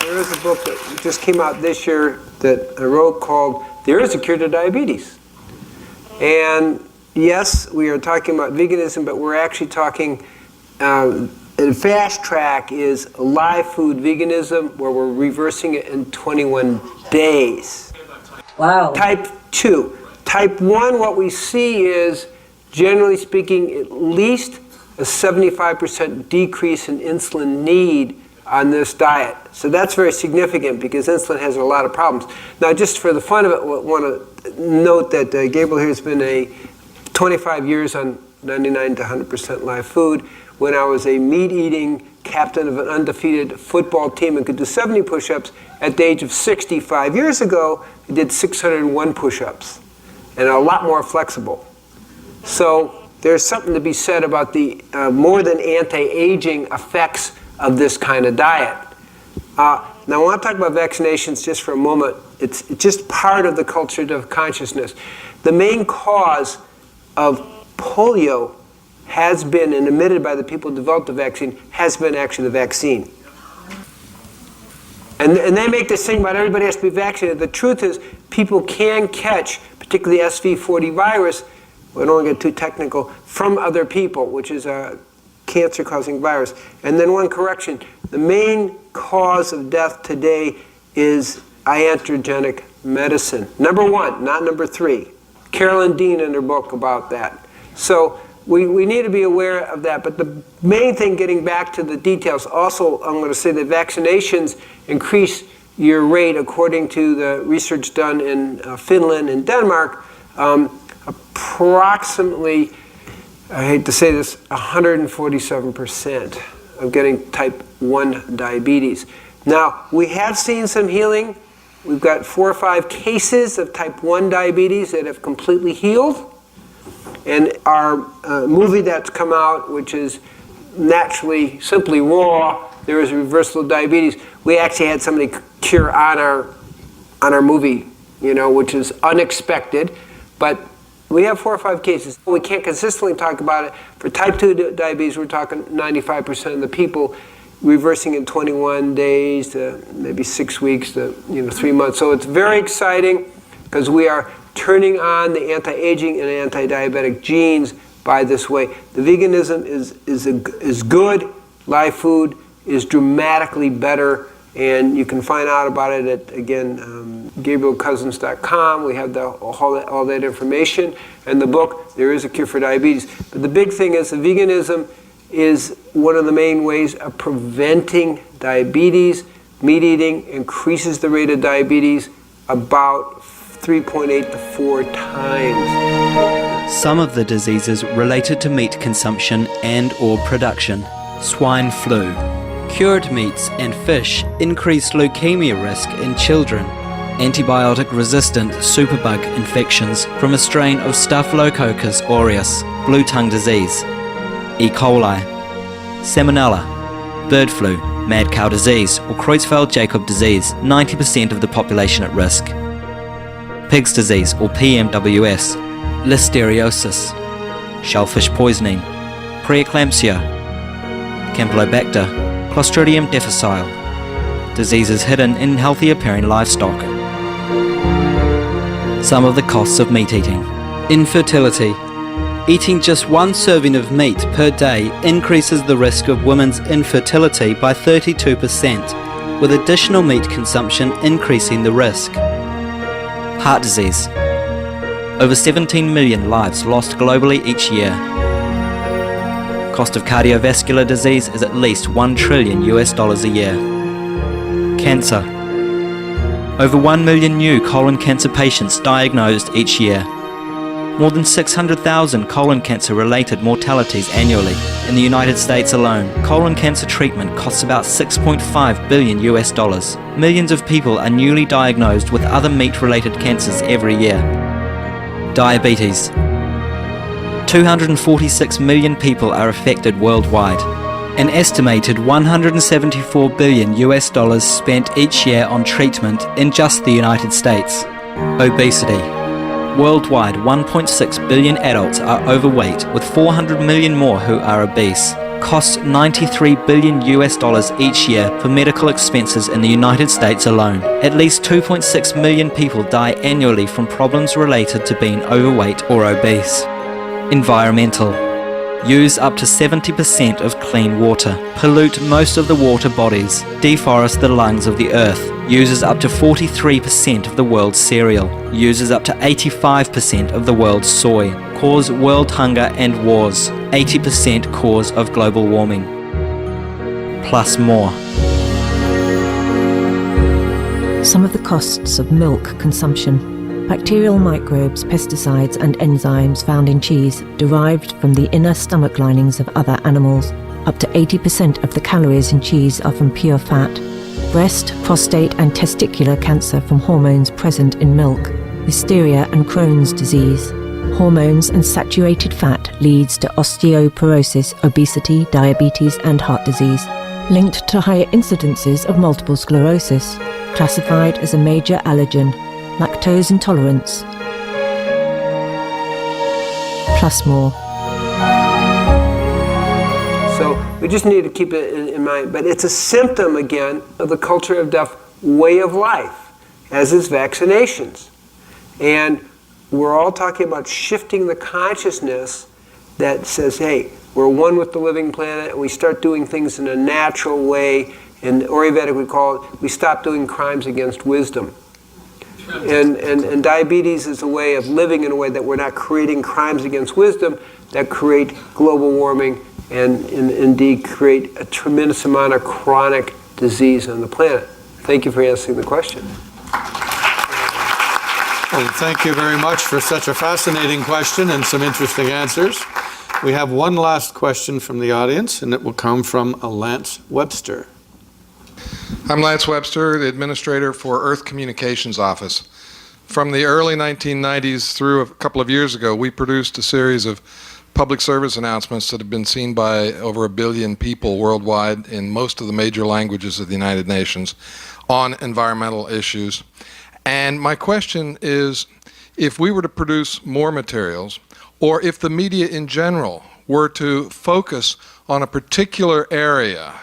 Speaker 3: There is a book that just came out this year that I wrote called There is a Cure to Diabetes. And yes, we are talking about veganism, but we're actually talking, the fast track is live food veganism, where we're reversing it in 21 days.
Speaker 4: Wow.
Speaker 3: Type 2. Type 1, what we see is, generally speaking, at least a 75% decrease in insulin need on this diet. So that's very significant because insulin has a lot of problems. Now, just for the fun of it, I want to note that Gabriel here has been 25 years on 99 to 100% live food. When I was a meat-eating captain of an undefeated football team and could do 70 push-ups, at the age of 65 years ago, I did 601 push-ups and a lot more flexible. So there's something to be said about the more than anti-aging effects of this kind of diet. Now, I want to talk about vaccinations just for a moment. It's just part of the culture of consciousness. The main cause of polio has been, and admitted by the people who developed the vaccine, has been actually the vaccine. And they make this thing about everybody has to be vaccinated. The truth is, people can catch, particularly SV40 virus, we don't want to get too technical, from other people, which is a cancer-causing virus. And then one correction, the main cause of death today is iatrogenic medicine. Number 1, not number 3. Carolyn Dean in her book about that. So we need to be aware of that. But the main thing, getting back to the details, also I'm going to say that vaccinations increase your rate, according to the research done in Finland and Denmark, approximately, I hate to say this, 147% of getting type 1 diabetes. Now, we have seen some healing. We've got 4 or 5 cases of type 1 diabetes that have completely healed. And our movie that's come out, which is naturally, simply raw, there is reversible diabetes. We actually had somebody cure on our movie, which is unexpected. But we have 4 or 5 cases. We can't consistently talk about it. For type 2 diabetes, we're talking 95% of the people reversing in 21 days to maybe 6 weeks to 3 months. So it's very exciting because we are turning on the anti-aging and anti-diabetic genes by this way. The veganism is good. Live food is dramatically better, and you can find out about it at, again, GabrielCousins.com. We have all that information. And the book, There is a Cure for Diabetes. But the big thing is, the veganism is one of the main ways of preventing diabetes. Meat eating increases the rate of diabetes about 3.8 to 4 times.
Speaker 12: Some of the diseases related to meat consumption and/or production. Swine flu. Cured meats and fish increase leukemia risk in children. Antibiotic-resistant superbug infections from a strain of Staphylococcus aureus, blue tongue disease. E. coli. Salmonella. Bird flu, mad cow disease, or Creutzfeldt-Jakob disease, 90% of the population at risk. Pig's disease, or PMWS, listeriosis, shellfish poisoning, preeclampsia, Campylobacter, Clostridium difficile, diseases hidden in healthy appearing livestock, Some of the costs of meat eating. Infertility. Eating just one serving of meat per day increases the risk of women's infertility by 32%, with additional meat consumption increasing the risk. Heart disease. Over 17 million lives lost globally each year. Cost of cardiovascular disease is at least $1 trillion a year. Cancer. Over 1 million new colon cancer patients diagnosed each year. More than 600,000 colon cancer-related mortalities annually. In the United States alone, colon cancer treatment costs about $6.5 billion. Millions of people are newly diagnosed with other meat-related cancers every year. Diabetes. 246 million people are affected worldwide. An estimated $174 billion spent each year on treatment in just the United States. Obesity. Worldwide, 1.6 billion adults are overweight, with 400 million more who are obese. Costs $93 billion each year for medical expenses in the United States alone. At least 2.6 million people die annually from problems related to being overweight or obese. Environmental. Use up to 70% of clean water. Pollute most of the water bodies. Deforest the lungs of the earth. Uses up to 43% of the world's cereal. Uses up to 85% of the world's soy. Cause world hunger and wars. 80% cause of global warming. Plus more.
Speaker 13: Some of the costs of milk consumption. Bacterial microbes, pesticides and enzymes found in cheese derived from the inner stomach linings of other animals. Up to 80% of the calories in cheese are from pure fat. Breast, prostate and testicular cancer from hormones present in milk. Hysteria and Crohn's disease. Hormones and saturated fat leads to osteoporosis, obesity, diabetes and heart disease. Linked to higher incidences of multiple sclerosis. Classified as a major allergen. Lactose intolerance. Plus more.
Speaker 3: So we just need to keep it in mind. But it's a symptom, again, of the culture of death way of life, as is vaccinations. And we're all talking about shifting the consciousness that says, hey, we're one with the living planet, and we start doing things in a natural way. In Ayurvedic, we call it, we stop doing crimes against wisdom. And diabetes is a way of living in a way that we're not creating crimes against wisdom that create global warming and indeed create a tremendous amount of chronic disease on the planet. Thank you for answering the question.
Speaker 8: Well, thank you very much for such a fascinating question and some interesting answers. We have one last question from the audience, and it will come from Lance Webster.
Speaker 14: I'm Lance Webster, the administrator for Earth Communications Office. From the early 1990s through a couple of years ago, we produced a series of public service announcements that have been seen by over 1 billion people worldwide in most of the major languages of the United Nations on environmental issues. And my question is, if we were to produce more materials, or if the media in general were to focus on a particular area,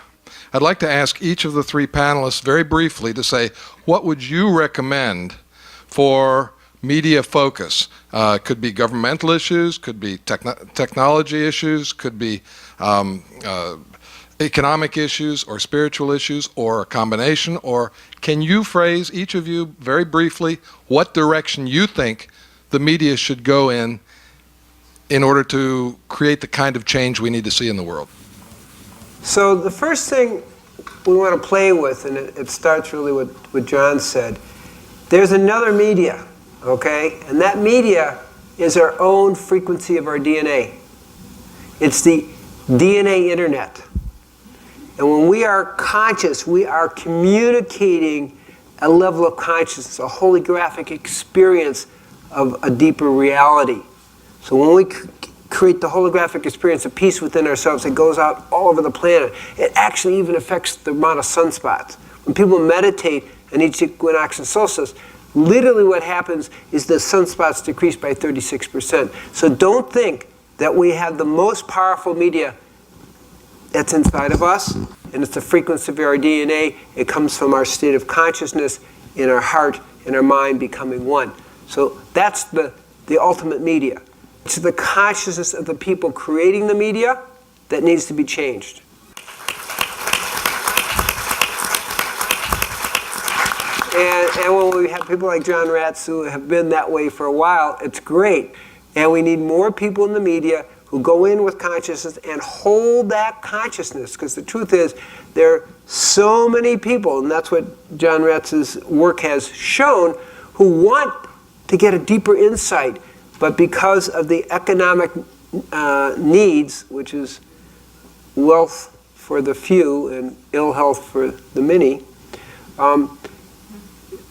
Speaker 14: I'd like to ask each of the three panelists very briefly to say, what would you recommend for media focus? Could be governmental issues, could be technology issues, could be economic issues or spiritual issues or a combination, or can you phrase, each of you very briefly, what direction you think the media should go in order to create the kind of change we need to see in the world?
Speaker 3: So the first thing we want to play with, and it starts really with what John said, there's another media, okay? And that media is our own frequency of our DNA. It's the DNA internet. And when we are conscious, we are communicating a level of consciousness, a holographic experience of a deeper reality. So when we create the holographic experience of peace within ourselves, it goes out all over the planet. It actually even affects the amount of sunspots. When people meditate in each equinox and solstice, literally what happens is the sunspots decrease by 36%. So don't think that we have the most powerful media that's inside of us, and it's the frequency of our DNA. It comes from our state of consciousness in our heart and our mind becoming one. So that's the ultimate media. It's the consciousness of the people creating the media that needs to be changed. And when we have people like John Ratz who have been that way for a while, it's great. And we need more people in the media who go in with consciousness and hold that consciousness. Because the truth is, there are so many people, and that's what John Ratz's work has shown, who want to get a deeper insight, but because of the economic needs, which is wealth for the few and ill health for the many,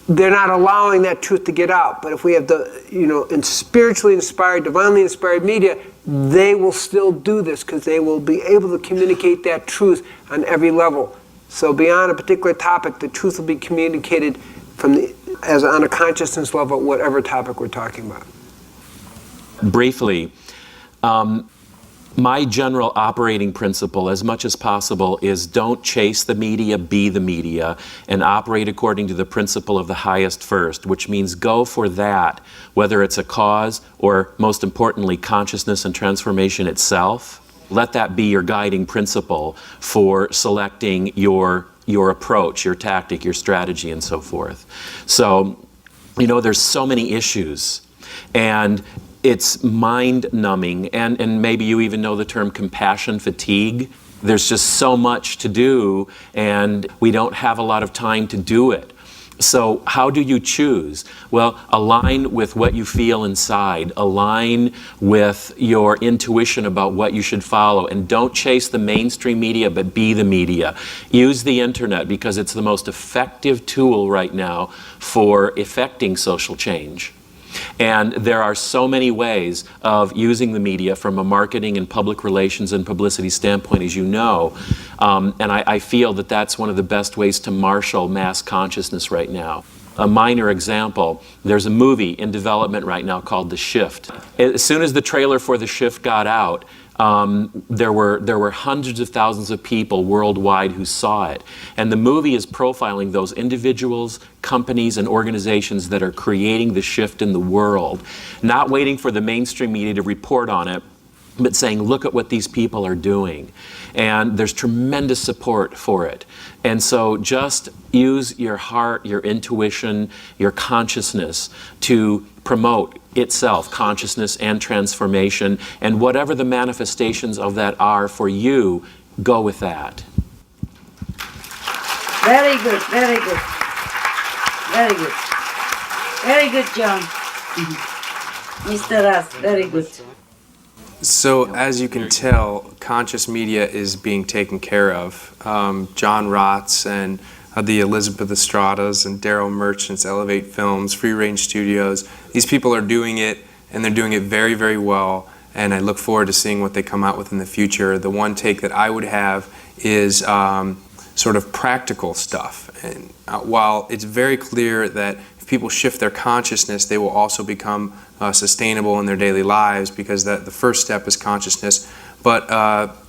Speaker 3: they're not allowing that truth to get out. But if we have the, spiritually inspired, divinely inspired media, they will still do this because they will be able to communicate that truth on every level. So beyond a particular topic, the truth will be communicated as on a consciousness level, whatever topic we're talking about.
Speaker 5: Briefly, my general operating principle, as much as possible, is don't chase the media, be the media, and operate according to the principle of the highest first, which means go for that, whether it's a cause or, most importantly, consciousness and transformation itself. Let that be your guiding principle for selecting your approach, your tactic, your strategy, and so forth. So, there's so many issues, and it's mind-numbing, and maybe you even know the term compassion fatigue. There's just so much to do, and we don't have a lot of time to do it. So how do you choose? Well, align with what you feel inside. Align with your intuition about what you should follow. And don't chase the mainstream media, but be the media. Use the internet because it's the most effective tool right now for effecting social change. And there are so many ways of using the media from a marketing and public relations and publicity standpoint, as you know. And I feel that that's one of the best ways to marshal mass consciousness right now. A minor example, there's a movie in development right now called The Shift. As soon as the trailer for The Shift got out, there were hundreds of thousands of people worldwide who saw it. And the movie is profiling those individuals, companies, and organizations that are creating the shift in the world, not waiting for the mainstream media to report on it, but saying, look at what these people are doing. And there's tremendous support for it. And so just use your heart, your intuition, your consciousness to promote itself, consciousness and transformation, and whatever the manifestations of that are for you, go with that.
Speaker 4: Very good, very good. Very good. Very good, John. Mr. Russ, very good.
Speaker 7: So as you can tell, conscious media is being taken care of. John Rotz and the Elizabeth Estradas and Daryl Merchant's Elevate Films, Free Range Studios. These people are doing it, and they're doing it very, very well, and I look forward to seeing what they come out with in the future. The one take that I would have is sort of practical stuff. And while it's very clear that if people shift their consciousness, they will also become sustainable in their daily lives, because the first step is consciousness. But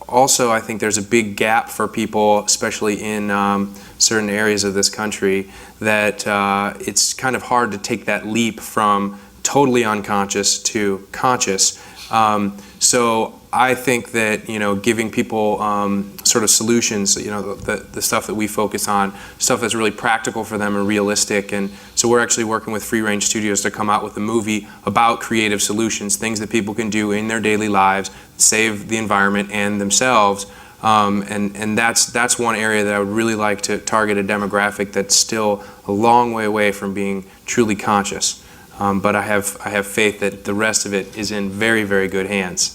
Speaker 7: also, I think there's a big gap for people, especially in certain areas of this country, that it's kind of hard to take that leap from totally unconscious to conscious. So I think that, giving people sort of solutions, the stuff that we focus on, stuff that's really practical for them and realistic. And so we're actually working with Free Range Studios to come out with a movie about creative solutions, things that people can do in their daily lives, save the environment and themselves. And that's one area that I would really like to target, a demographic that's still a long way away from being truly conscious. But I have faith that the rest of it is in very, very good hands.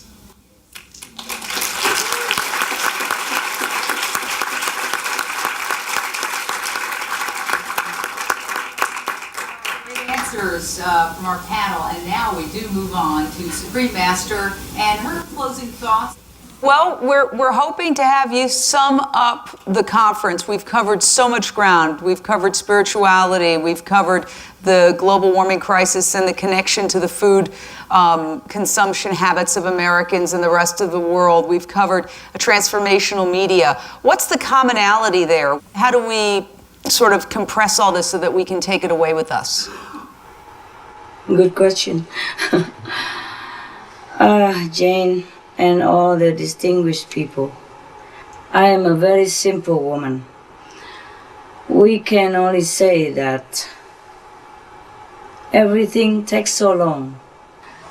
Speaker 2: Great answers from our panel, and now we do move on to Supreme Master and her closing thoughts. Well, we're hoping to have you sum up the conference. We've covered so much ground. We've covered spirituality. We've covered the global warming crisis and the connection to the food consumption habits of Americans and the rest of the world. We've covered a transformational media. What's the commonality there? How do we sort of compress all this so that we can take it away with us?
Speaker 4: Good question. Jane and all the distinguished people, I am a very simple woman. We can only say that everything takes so long.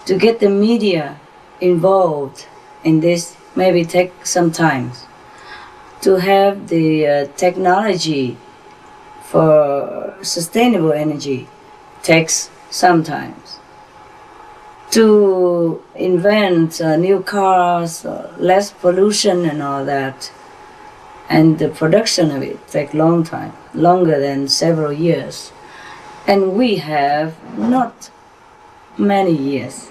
Speaker 4: To get the media involved in this maybe take some time. To have the technology for sustainable energy takes some time. To invent new cars, less pollution and all that, and the production of it takes long time, longer than several years. And we have not many years.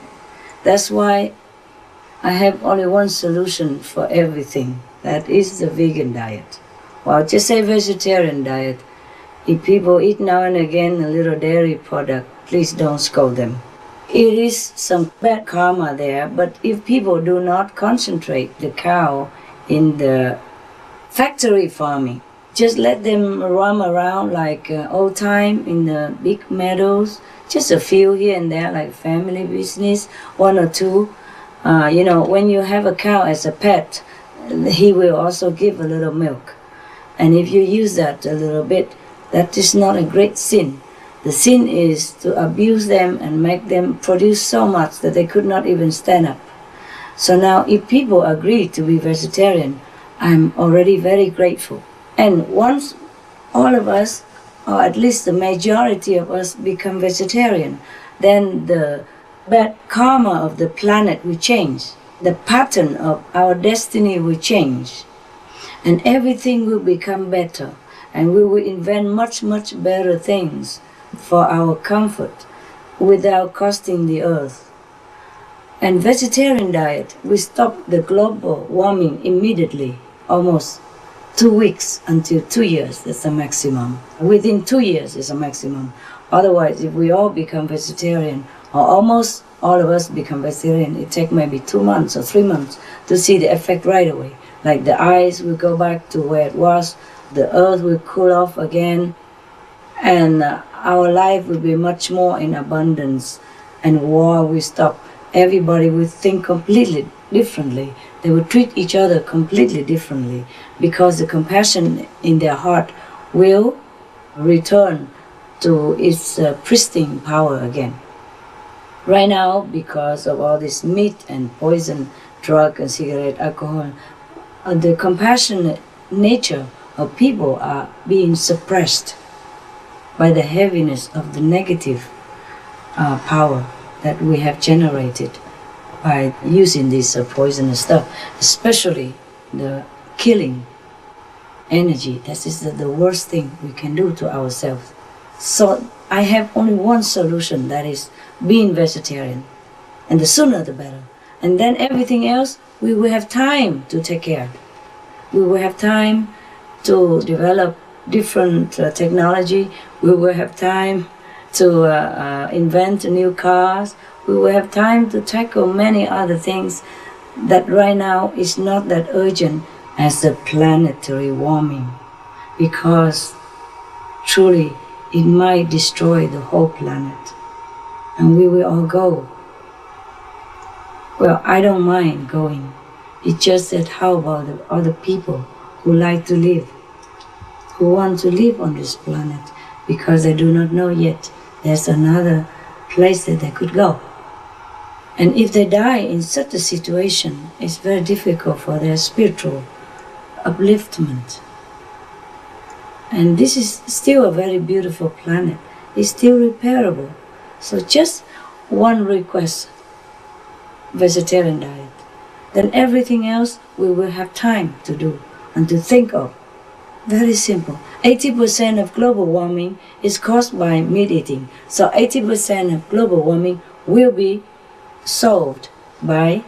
Speaker 4: That's why I have only one solution for everything. That is the vegan diet. Well, just say vegetarian diet. If people eat now and again a little dairy product, please don't scold them. It is some bad karma there, but if people do not concentrate the cow in the factory farming, just let them roam around like old time in the big meadows, just a few here and there, like family business, one or two. When you have a cow as a pet, he will also give a little milk. And if you use that a little bit, that is not a great sin. The sin is to abuse them and make them produce so much that they could not even stand up. So now if people agree to be vegetarian, I'm already very grateful. And once all of us, or at least the majority of us, become vegetarian, then the bad karma of the planet will change. The pattern of our destiny will change. And everything will become better. And we will invent much, much better things for our comfort without costing the earth. And vegetarian diet will stop the global warming immediately, almost 2 weeks until 2 years, that's the maximum. Within 2 years is a maximum. Otherwise, if we all become vegetarian, or almost all of us become vegetarian, it takes maybe 2 months or 3 months to see the effect right away. Like the ice will go back to where it was, the earth will cool off again, and our life will be much more in abundance, and war will stop. Everybody will think completely differently. They will treat each other completely differently because the compassion in their heart will return to its pristine power again. Right now, because of all this meat and poison, drug and cigarette, alcohol, the compassionate nature of people are being suppressed by the heaviness of the negative power that we have generated by using this poisonous stuff, especially the killing energy. That is the worst thing we can do to ourselves. So I have only one solution, that is being vegetarian. And the sooner the better. And then everything else, we will have time to take care. We will have time to develop different technology. We will have time to invent new cars. We will have time to tackle many other things that right now is not that urgent as the planetary warming, because truly it might destroy the whole planet and we will all go. Well, I don't mind going. It's just that how about the other people who like to live, who want to live on this planet, because they do not know yet there's another place that they could go. And if they die in such a situation, it's very difficult for their spiritual upliftment. And this is still a very beautiful planet. It's still repairable. So just one request, vegetarian diet. Then everything else we will have time to do and to think of. Very simple. 80% of global warming is caused by meat eating. So 80% of global warming will be solved by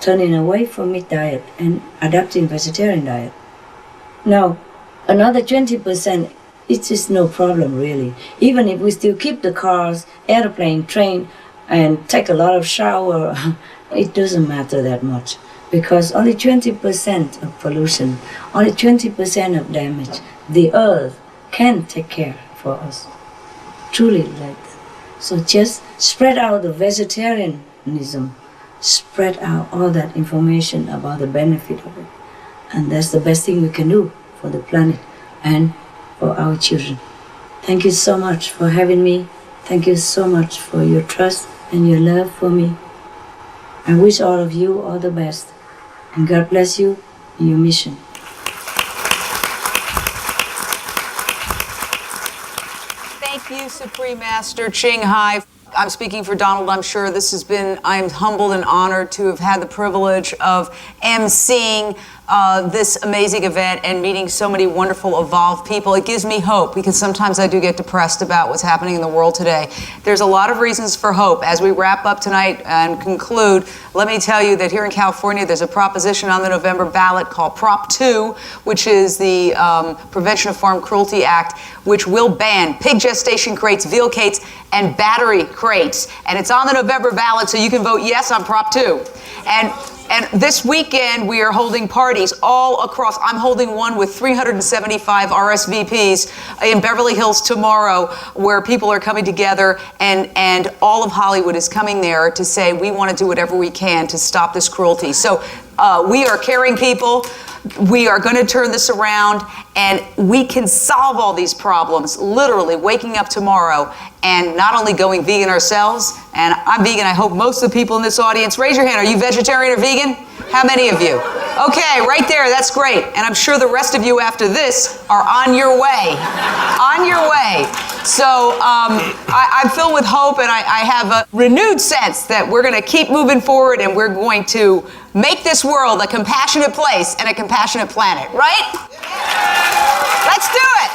Speaker 4: turning away from meat diet and adopting vegetarian diet. Now, another 20%, it is no problem really. Even if we still keep the cars, airplane, train, and take a lot of shower, it doesn't matter that much. Because only 20% of pollution, only 20% of damage, the earth can take care for us. Truly like that. So just spread out the vegetarianism, spread out all that information about the benefit of it. And that's the best thing we can do for the planet and for our children. Thank you so much for having me. Thank you so much for your trust and your love for me. I wish all of you all the best. And God bless you in your mission.
Speaker 2: Thank you, Supreme Master Ching Hai. I'm speaking for Donald, I'm sure. I am humbled and honored to have had the privilege of emceeing this amazing event and meeting so many wonderful, evolved people. It gives me hope because sometimes I do get depressed about what's happening in the world today. There's a lot of reasons for hope. As we wrap up tonight and conclude, let me tell you that here in California, there's a proposition on the November ballot called Prop 2, which is the Prevention of Farm Cruelty Act, which will ban pig gestation crates, veal crates, and battery crates. And it's on the November ballot, so you can vote yes on Prop 2. And this weekend, we are holding parties all across. I'm holding one with 375 RSVPs in Beverly Hills tomorrow, where people are coming together, and all of Hollywood is coming there to say we want to do whatever we can to stop this cruelty. So we are caring people. We are going to turn this around, and we can solve all these problems, literally waking up tomorrow and not only going vegan ourselves, and I'm vegan, I hope most of the people in this audience, raise your hand, are you vegetarian or vegan? How many of you? Okay, right there, that's great. And I'm sure the rest of you after this are on your way. On your way. So I'm filled with hope, and I have a renewed sense that we're going to keep moving forward, and we're going to make this world a compassionate place and a compassionate planet, right? Let's do it.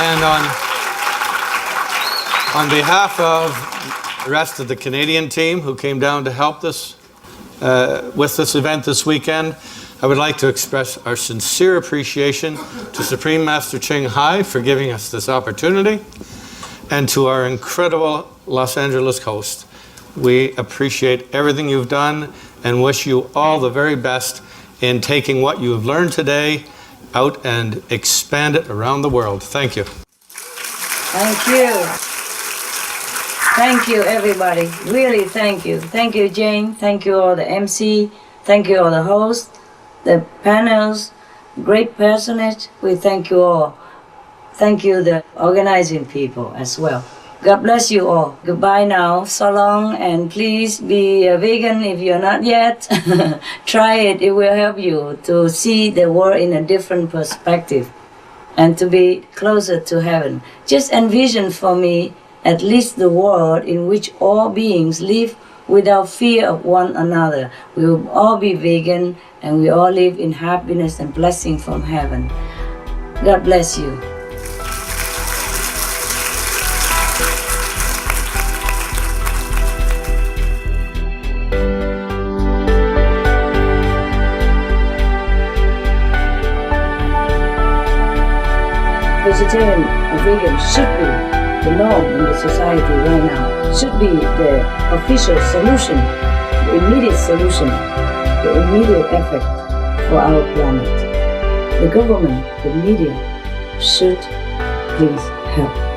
Speaker 8: And on behalf of the rest of the Canadian team who came down to help us with this event this weekend, I would like to express our sincere appreciation to Supreme Master Ching Hai for giving us this opportunity, and to our incredible Los Angeles host. We appreciate everything you've done and wish you all the very best in taking what you have learned today out and expand it around the world. Thank you.
Speaker 4: Thank you. Thank you, everybody. Really, thank you. Thank you, Jane. Thank you, all the MC. Thank you, all the hosts, the panels, great personage. We thank you all. Thank you, the organizing people as well. God bless you all. Goodbye now. So long, and please be a vegan if you're not yet. Try it. It will help you to see the world in a different perspective and to be closer to heaven. Just envision for me at least the world in which all beings live without fear of one another. We will all be vegan, and we all live in happiness and blessing from heaven. God bless you. Vegetarian or vegan should be the norm in the society right now. Should be the official solution, the immediate solution, the immediate effect for our planet. The government, the media should please help.